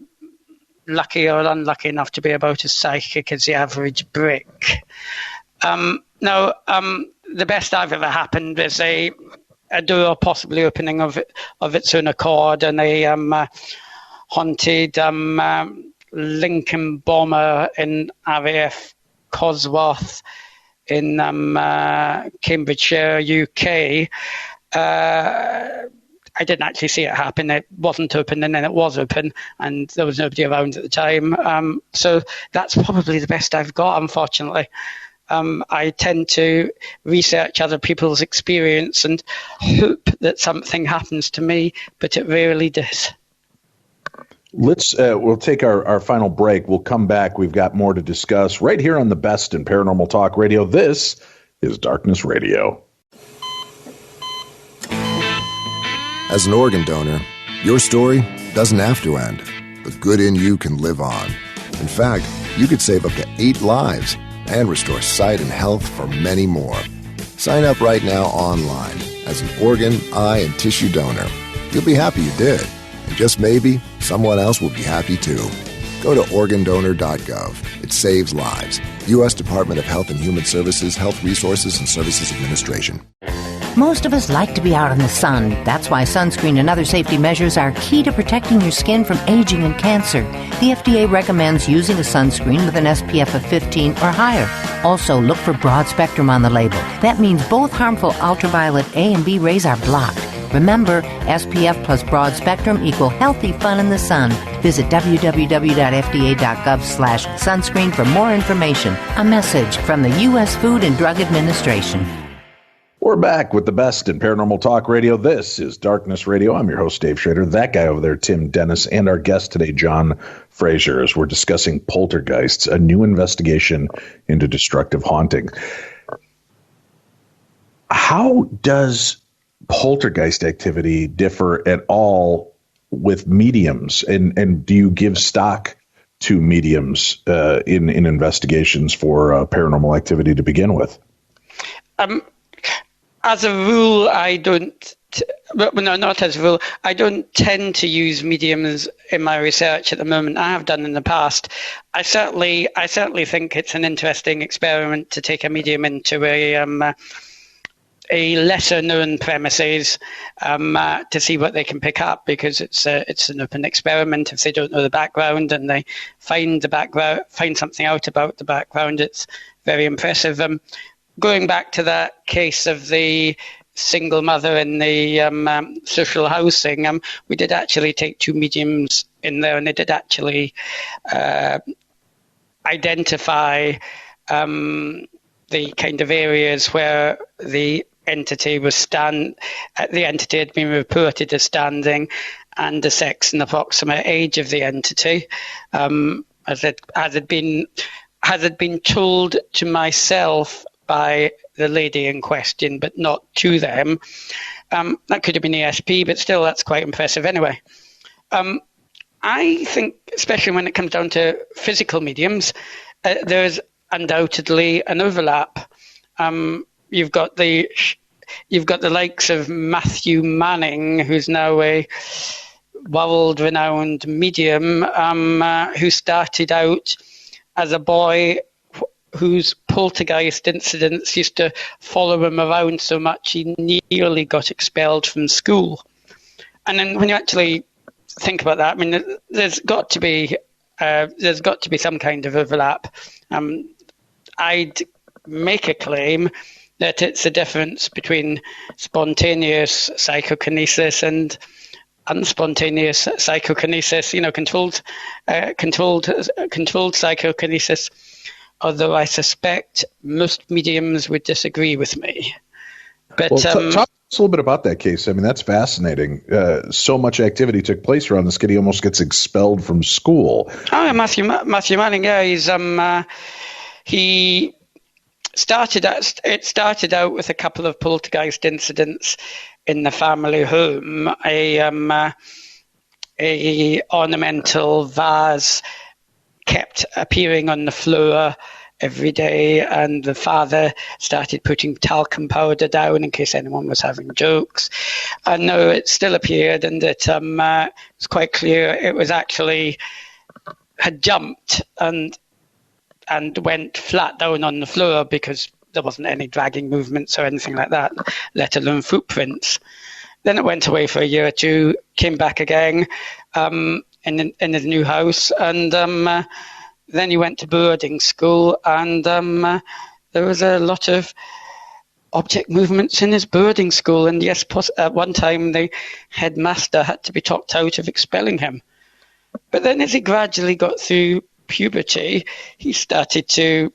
S3: lucky or unlucky enough to be about as psychic as the average brick. The best I've ever happened is a door possibly opening of its own accord, and a haunted Lincoln bomber in RAF Cosworth in Cambridgeshire, UK. I didn't actually see it happen. It wasn't open, and then it was open, and there was nobody around at the time. So that's probably the best I've got, unfortunately. I tend to research other people's experience and hope that something happens to me, but it rarely does.
S1: We'll take our final break. We'll come back. We've got more to discuss right here on the best in Paranormal Talk Radio. This is Darkness Radio.
S7: As an organ donor, your story doesn't have to end. The good in you can live on. In fact, you could save up to 8 lives and restore sight and health for many more. Sign up right now online as an organ, eye, and tissue donor. You'll be happy you did. And just maybe, someone else will be happy too. Go to organdonor.gov. It saves lives. U.S. Department of Health and Human Services, Health Resources and Services Administration.
S8: Most of us like to be out in the sun. That's why sunscreen and other safety measures are key to protecting your skin from aging and cancer. The FDA recommends using a sunscreen with an SPF of 15 or higher. Also, look for broad spectrum on the label. That means both harmful ultraviolet A and B rays are blocked. Remember, SPF plus broad spectrum equal healthy fun in the sun. Visit www.fda.gov/sunscreen for more information. A message from the U.S. Food and Drug Administration.
S1: We're back with the best in Paranormal Talk Radio. This is Darkness Radio. I'm your host, Dave Schrader. That guy over there, Tim Dennis, and our guest today, John Fraser, as we're discussing Poltergeists, a new investigation into destructive haunting. How does poltergeist activity differ at all with mediums? And do you give stock to mediums in investigations for paranormal activity to begin with?
S3: As a rule, I don't. No, not as a rule. I don't tend to use mediums in my research at the moment. I have done in the past. I certainly think it's an interesting experiment to take a medium into a lesser known premises to see what they can pick up, because it's an open experiment. If they don't know the background and they find something out about the background, it's very impressive. Going back to that case of the single mother in the social housing, we did actually take 2 mediums in there, and they did actually identify the kind of areas where the entity had been reported as standing, and the sex and approximate age of the entity, as it had been told to myself by the lady in question, but not to them. That could have been ESP, but still, that's quite impressive anyway. I think, especially when it comes down to physical mediums, there's undoubtedly an overlap. You've got the likes of Matthew Manning, who's now a world-renowned medium, who started out as a boy whose poltergeist incidents used to follow him around so much he nearly got expelled from school. And then when you actually think about that, I mean, there's got to be some kind of overlap. I'd make a claim that it's a difference between spontaneous psychokinesis and unspontaneous psychokinesis, controlled psychokinesis. Although I suspect most mediums would disagree with me. But
S1: talk to us a little bit about that case. I mean, that's fascinating. So much activity took place around this kid, he almost gets expelled from school.
S3: Oh, yeah, Matthew Manning, yeah, he started out with a couple of poltergeist incidents in the family home. A ornamental vase kept appearing on the floor every day, and the father started putting talcum powder down in case anyone was having jokes. And no, it still appeared, and it was quite clear it was actually had jumped and went flat down on the floor, because there wasn't any dragging movements or anything like that, let alone footprints. Then it went away for a year or two, came back again. in his new house, and then he went to boarding school, and there was a lot of object movements in his boarding school, and yes, at one time the headmaster had to be talked out of expelling him. But then as he gradually got through puberty, he started to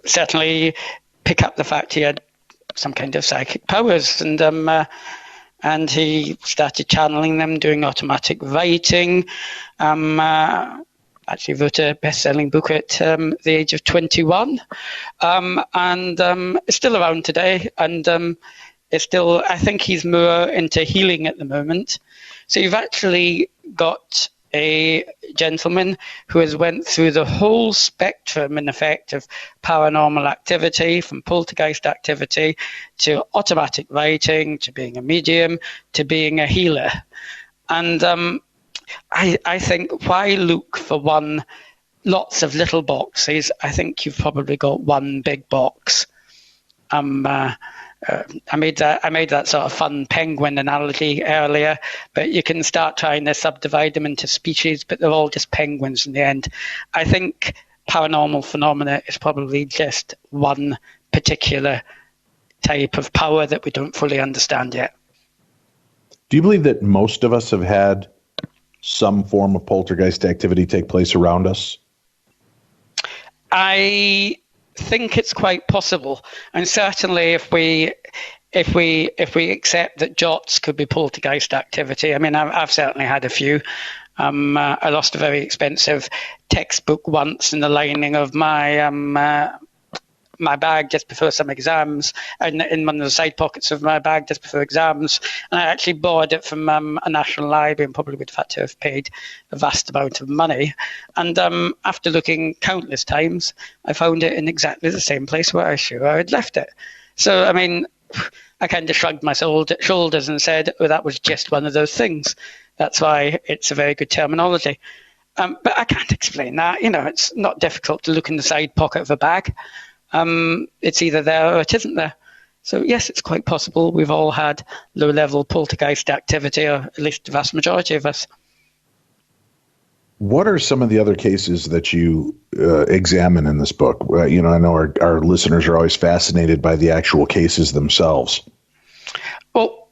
S3: certainly pick up the fact he had some kind of psychic powers, and he started channeling them, doing automatic writing. Actually wrote a best-selling book at the age of 21, and is still around today, and is still, I think he's more into healing at the moment. So you've actually got a gentleman who has went through the whole spectrum, in effect, of paranormal activity, from poltergeist activity to automatic writing, to being a medium, to being a healer. And I think, why look for lots of little boxes? I think you've probably got one big box. I made that sort of fun penguin analogy earlier, but you can start trying to subdivide them into species, but they're all just penguins in the end. I think paranormal phenomena is probably just one particular type of power that we don't fully understand yet.
S1: Do you believe that most of us have had some form of poltergeist activity take place around us?
S3: I think it's quite possible, and certainly if we accept that jots could be poltergeist activity. I mean, I've certainly had a few. I lost a very expensive textbook once in the lining of my my bag just before some exams, and in one of the side pockets of my bag just before exams. And I actually borrowed it from a national library and probably would have had to have paid a vast amount of money. And after looking countless times, I found it in exactly the same place where I sure I had left it. So, I mean, I kind of shrugged my shoulders and said, oh, that was just one of those things. That's why it's a very good terminology. But I can't explain that. You know, it's not difficult to look in the side pocket of a bag. It's either there or it isn't there. So yes, it's quite possible we've all had low-level poltergeist activity, or at least the vast majority of us.
S1: What are some of the other cases that you examine in this book? You know, I know our listeners are always fascinated by the actual cases themselves.
S3: Well,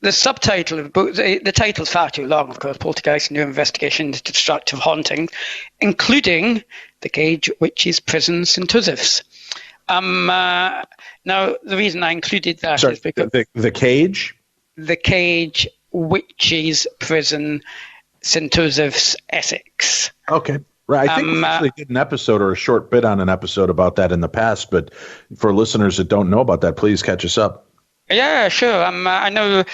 S3: the subtitle of the book, the title's far too long, of course, Poltergeist, New Investigation into Destructive Haunting, including the Cage, Witches, Prisons, and Tuzzifs. Now, the reason I included that is because...
S1: The Cage?
S3: The Cage, Witches, Prison, St. Joseph's, Essex.
S1: Okay. Right. I think we actually did an episode or a short bit on an episode about that in the past, but for listeners that don't know about that, please catch us up.
S3: Yeah, sure. I know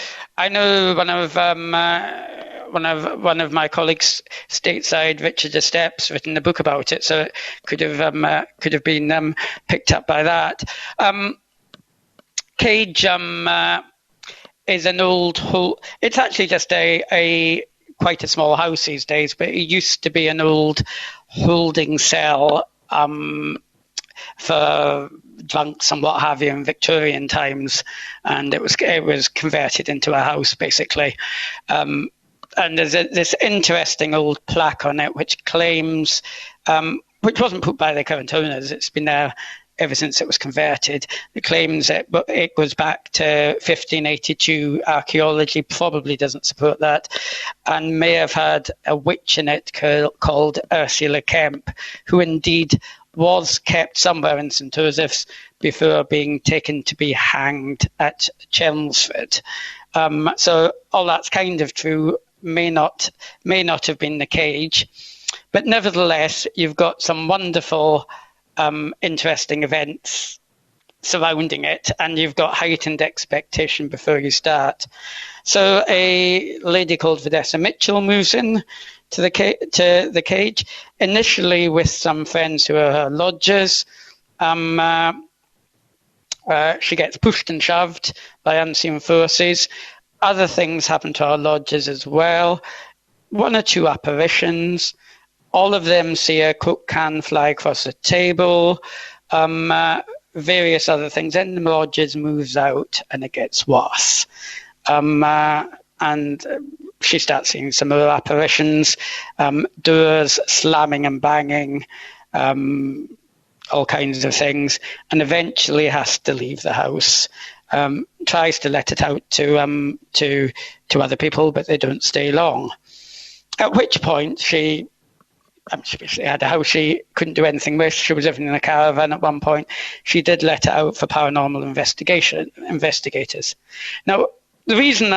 S3: one of my colleagues stateside, Richard de Stepp's, written a book about it, so it could have been picked up by that. Cage is an old it's actually just a quite a small house these days, but it used to be an old holding cell for drunks and what have you in Victorian times, and it was converted into a house basically. And there's this interesting old plaque on it which claims, which wasn't put by the current owners, it's been there ever since it was converted. It claims it goes back to 1582. Archaeology probably doesn't support that, and may have had a witch in it called Ursula Kemp, who indeed was kept somewhere in St. Joseph's before being taken to be hanged at Chelmsford. So all that's kind of true, may not have been the Cage. But nevertheless, you've got some wonderful, interesting events surrounding it, and you've got heightened expectation before you start. So a lady called Vanessa Mitchell moves in to the Cage, initially with some friends who are her lodgers. She gets pushed and shoved by unseen forces. Other things happen to our lodgers as well. One or two apparitions. All of them see a cook can fly across the table. Various other things. Then the lodgers moves out and it gets worse. and she starts seeing some other apparitions, doors slamming and banging, all kinds of things, and eventually has to leave the house. Tries to let it out to other people, but they don't stay long. At which point she basically had a house she couldn't do anything with. She was living in a caravan at one point. She did let it out for paranormal investigators. Now, the reason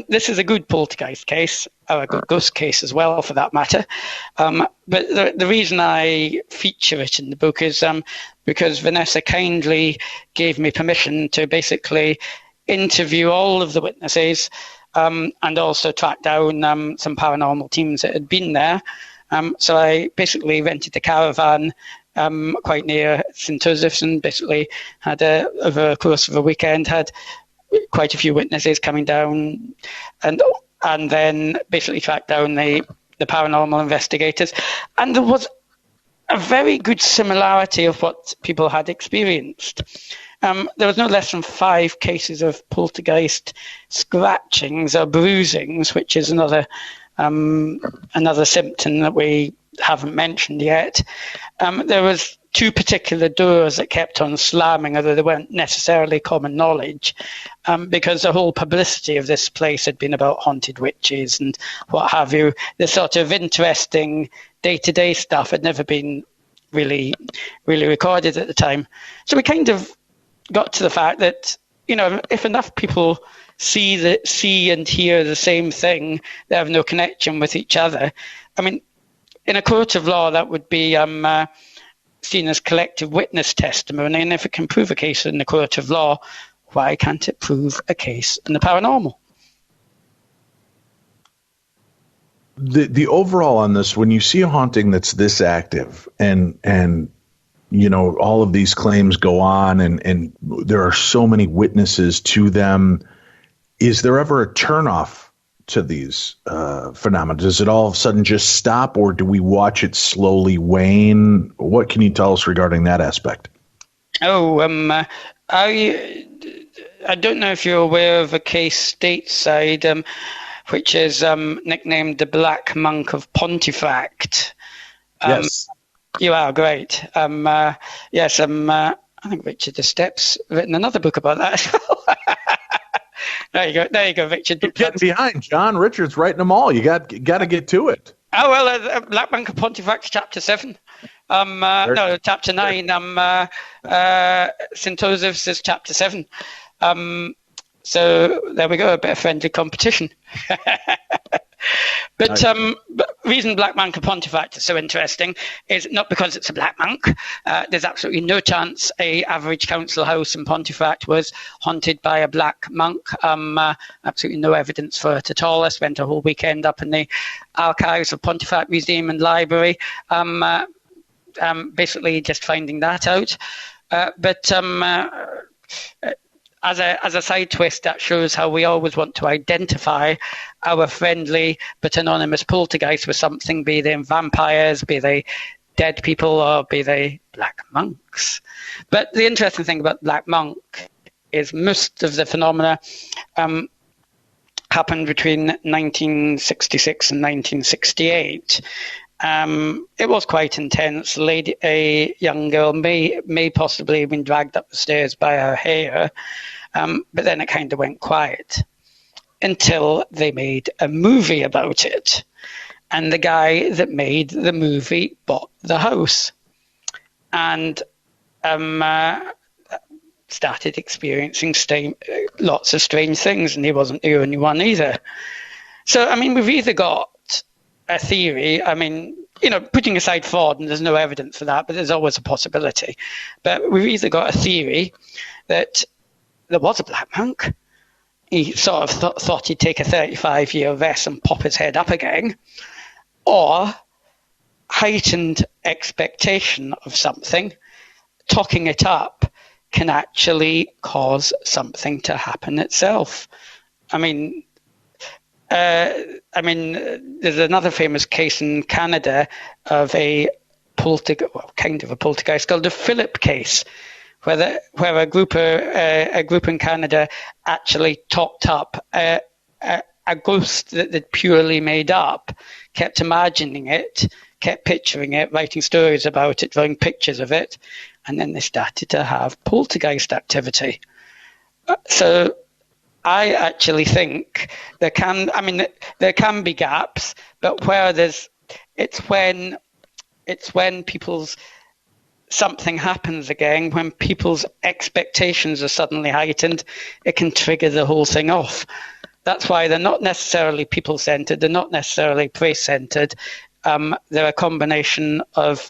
S3: this is a good poltergeist case, or a good ghost case as well, for that matter. But the reason I feature it in the book is because Vanessa kindly gave me permission to basically interview all of the witnesses, and also track down some paranormal teams that had been there. So I basically rented a caravan quite near St. Joseph's, and basically had over the course of a weekend, had quite a few witnesses coming down, and then basically tracked down the paranormal investigators. And there was a very good similarity of what people had experienced. There was no less than 5 cases of poltergeist scratchings or bruisings, which is another symptom that we haven't mentioned yet. There was 2 particular doors that kept on slamming, although they weren't necessarily common knowledge, because the whole publicity of this place had been about haunted witches and what have you. The sort of interesting day-to-day stuff had never been really recorded at the time. So we kind of got to the fact that, if enough people see and hear the same thing, they have no connection with each other. I mean, in a court of law, that would be seen as collective witness testimony, and if it can prove a case in the court of law, why can't it prove a case in the paranormal?
S1: The overall on this, when you see a haunting that's this active, and all of these claims go on, and there are so many witnesses to them, is there ever a turnoff to these phenomena? Does it all of a sudden just stop, or do we watch it slowly wane? What can you tell us regarding that aspect?
S3: I don't know if you're aware of a case stateside, which is nicknamed the Black Monk of Pontefract.
S1: Yes. You
S3: are, great. Yes, I think Richard de Stepp's written another book about that as well. There you go, Richard.
S1: You're getting behind, John. Richard's writing them all. You got to get to it.
S3: Oh, well, Black Monk of Pontefract, chapter 7. Chapter 9. St. Joseph's is chapter 7. So there we go, a bit of friendly competition. But the reason Black Monk of Pontefract is so interesting is not because it's a black monk. There's absolutely no chance a average council house in Pontefract was haunted by a black monk. Absolutely no evidence for it at all. I spent a whole weekend up in the archives of Pontefract Museum and Library, basically just finding that out. But as a side twist, that shows how we always want to identify our friendly but anonymous poltergeist with something, be they vampires, be they dead people, or be they black monks. But the interesting thing about black monk is most of the phenomena happened between 1966 and 1968. It was quite intense. A young girl may possibly have been dragged up the stairs by her hair, but then it kind of went quiet until they made a movie about it. And the guy that made the movie bought the house and started experiencing lots of strange things, and he wasn't the only one either. So, we've either got a theory, putting aside fraud, and there's no evidence for that, but there's always a possibility. But we've either got a theory that there was a black monk, he sort of thought he'd take a 35-year rest and pop his head up again, or heightened expectation of something, talking it up, can actually cause something to happen itself. There's another famous case in Canada of a poltergeist called the Philip case, where a group in Canada actually talked up a ghost that they'd purely made up, kept imagining it, kept picturing it, writing stories about it, drawing pictures of it, and then they started to have poltergeist activity. So I actually think there can be gaps, but where it's when something happens again, when people's expectations are suddenly heightened, it can trigger the whole thing off. That's why they're not necessarily people-centered, they're not necessarily prey-centered. They're a combination of,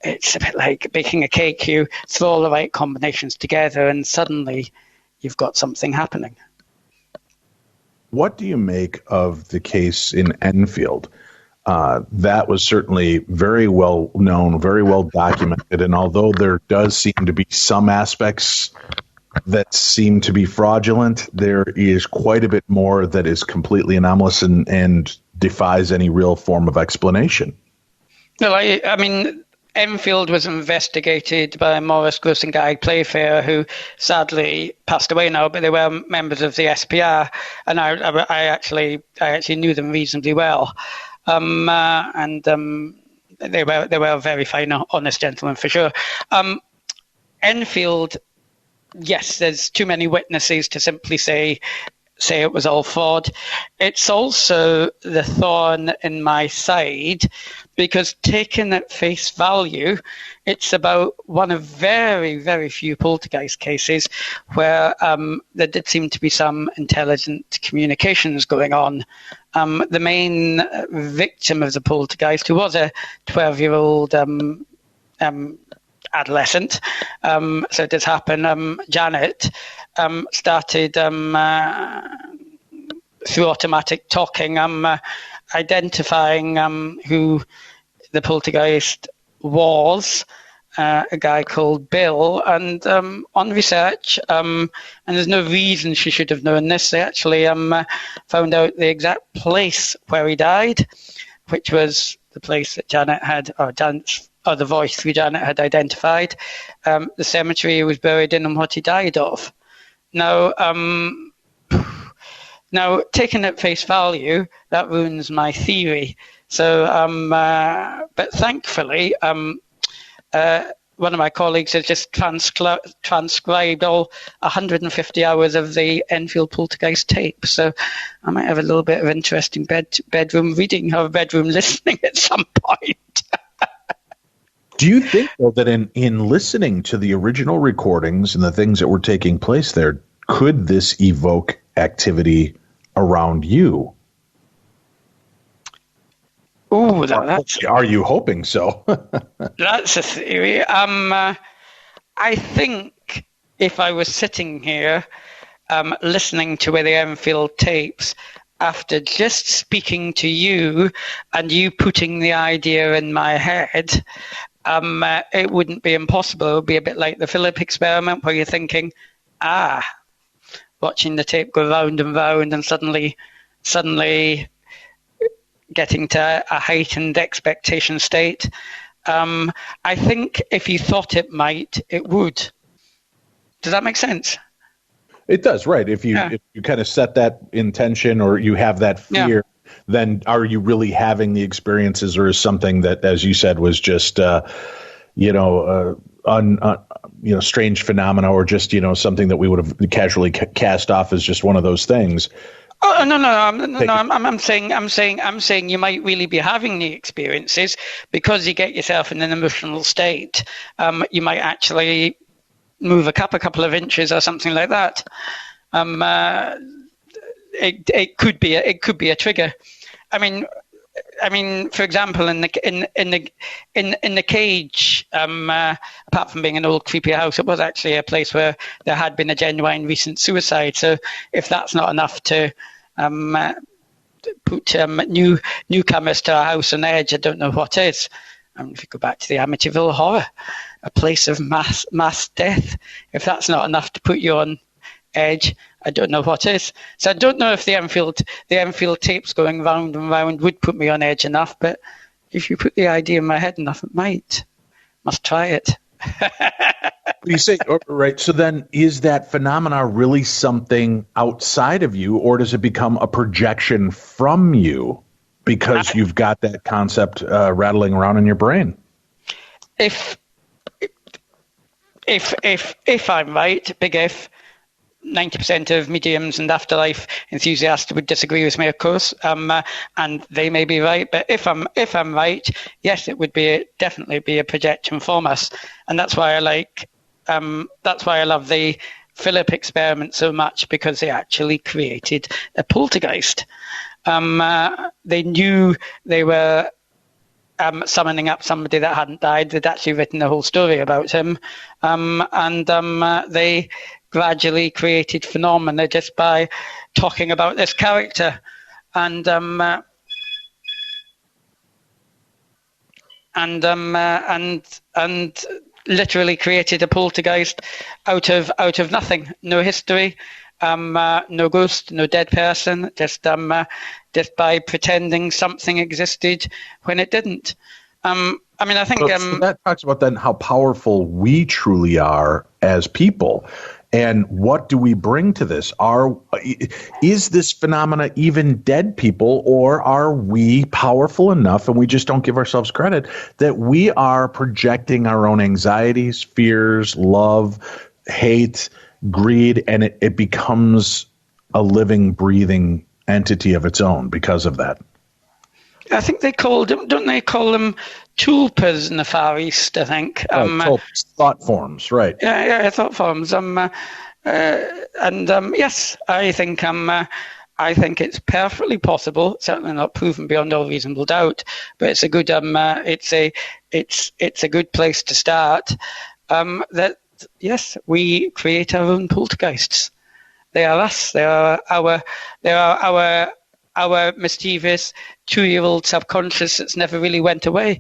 S3: it's a bit like baking a cake. You throw all the right combinations together and suddenly you've got something happening.
S1: What do you make of the case in Enfield? That was certainly very well known, very well documented. And although there does seem to be some aspects that seem to be fraudulent, there is quite a bit more that is completely anomalous and defies any real form of explanation.
S3: Well, I mean, Enfield was investigated by Morris, Gross and Guy Playfair, who sadly passed away now, but they were members of the SPR, and I actually knew them reasonably well. They were very fine, honest gentlemen for sure. Enfield, yes, there's too many witnesses to simply say it was all fraud. It's also the thorn in my side, because taken at face value, it's about one of very, very few poltergeist cases where there did seem to be some intelligent communications going on. The main victim of the poltergeist, who was a 12-year-old adolescent, so it does happen, Janet, started through automatic talking, identifying who the poltergeist was, a guy called Bill, and on research, and there's no reason she should have known this, they actually found out the exact place where he died, which was the place that Janet had, or the voice through Janet had identified, the cemetery he was buried in and what he died of. Now, taken at face value, that ruins my theory. So, but thankfully, one of my colleagues has just transcribed all 150 hours of the Enfield Poltergeist tape. So I might have a little bit of interesting bedroom reading or bedroom listening at some point.
S1: Do you think, though, that in listening to the original recordings and the things that were taking place there, could this evoke activity around you?
S3: Oh,
S1: are you hoping so?
S3: That's a theory. I think if I was sitting here listening to the Enfield tapes, after just speaking to you and you putting the idea in my head, it wouldn't be impossible. It would be a bit like the Philip experiment, where you're thinking, watching the tape go round and round and suddenly getting to a heightened expectation state. I think if you thought it might, it would. Does that make sense?
S1: It does, right. If you kind of set that intention, or you have that fear, then are you really having the experiences, or is something that, as you said, was just strange phenomena, or just something that we would have casually cast off as just one of those things?
S3: Oh no! I'm saying you might really be having the experiences because you get yourself in an emotional state. You might actually move a couple of inches or something like that. It could be a trigger. I mean, for example, in the cage, apart from being an old creepy house, it was actually a place where there had been a genuine recent suicide. So if that's not enough to put newcomers to a house on edge, I don't know what is. If you go back to the Amityville Horror, a place of mass death, if that's not enough to put you on edge, I don't know what is. So I don't know if the Enfield tapes going round and round would put me on edge enough, but if you put the idea in my head enough, it might. Must try it.
S1: You say, right. So then is that phenomena really something outside of you, or does it become a projection from you because you've got that concept rattling around in your brain?
S3: If I'm right, big if, 90% of mediums and afterlife enthusiasts would disagree with me, of course, and they may be right. But if I'm right, yes, it would definitely be a projection from us, and that's why I like. That's why I love the Philip experiment so much, because they actually created a poltergeist. They knew they were summoning up somebody that hadn't died. They'd actually written a whole story about him, and they gradually created phenomena just by talking about this character, and literally created a poltergeist out of nothing. No history, no ghost, no dead person, just by pretending something existed when it didn't. I think
S1: so that talks about then how powerful we truly are as people. And what do we bring to this? Is this phenomena even dead people, or are we powerful enough, and we just don't give ourselves credit, that we are projecting our own anxieties, fears, love, hate, greed, and it becomes a living, breathing entity of its own because of that?
S3: I think don't they call them tulpas in the Far East, I think.
S1: Thought forms, right.
S3: Yeah, thought forms. Yes, I think it's perfectly possible, certainly not proven beyond all reasonable doubt, but it's a good it's a good place to start. That yes, we create our own poltergeists. They are us. They are our mischievous 2-year-old subconscious that's never really went away,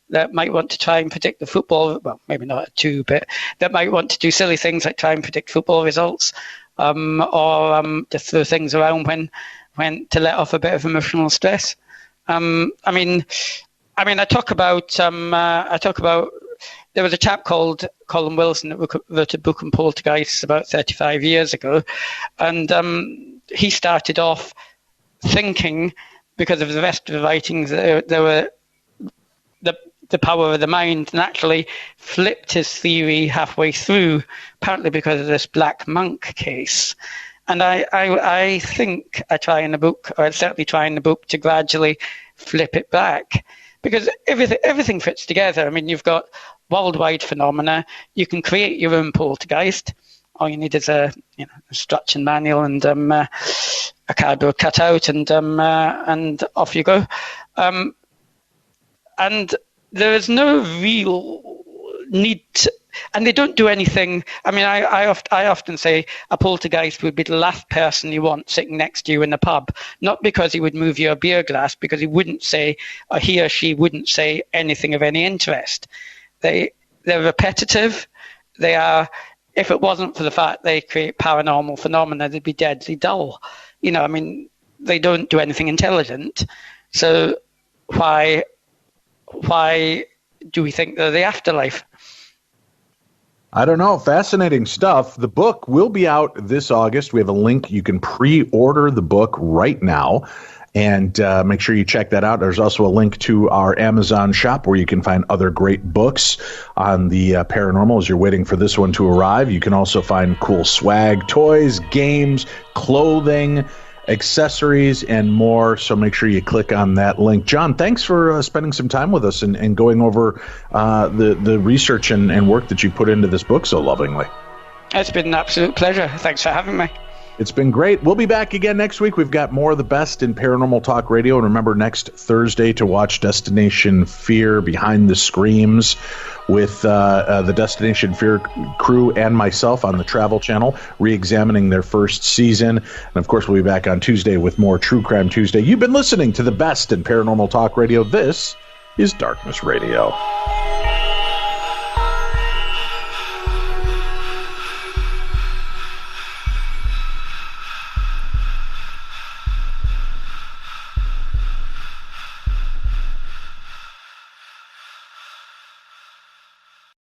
S3: that might want to try and predict the football, well, maybe not at 2, but that might want to do silly things like try and predict football results, or just throw things around when to let off a bit of emotional stress. I talk about there was a chap called Colin Wilson that wrote a book on poltergeists about 35 years ago, and he started off thinking, because of the rest of the writings, there were the power of the mind, and actually flipped his theory halfway through, partly because of this Black Monk case. And I think I try in the book, or I certainly try in the book, to gradually flip it back, because everything fits together. I mean, you've got worldwide phenomena. You can create your own poltergeist. All you need is a instruction manual and a cardboard cutout, and off you go. And there is no real need to, and they don't do anything. I mean, I often say a poltergeist would be the last person you want sitting next to you in a pub, not because he would move your beer glass, because he wouldn't say, or he or she wouldn't say anything of any interest. They're repetitive. They are. If it wasn't for the fact they create paranormal phenomena, they'd be deadly dull. They don't do anything intelligent. So why do we think they're the afterlife?
S1: I don't know. Fascinating stuff. The book will be out this August. We have a link. You can pre-order the book right now, and make sure you check that out. There's also a link to our Amazon shop where you can find other great books on the paranormal as you're waiting for this one to arrive. You can also find cool swag, toys, games, clothing, accessories, and more. So make sure you click on that link. John, thanks for spending some time with us and going over the research and work that you put into this book so lovingly.
S3: It's been an absolute pleasure. Thanks for having me.
S1: It's been great. We'll be back again next week. We've got more of the best in Paranormal Talk Radio. And remember, next Thursday to watch Destination Fear Behind the Screams with the Destination Fear crew and myself on the Travel Channel, re-examining their first season. And, of course, we'll be back on Tuesday with more True Crime Tuesday. You've been listening to the best in Paranormal Talk Radio. This is Darkness Radio.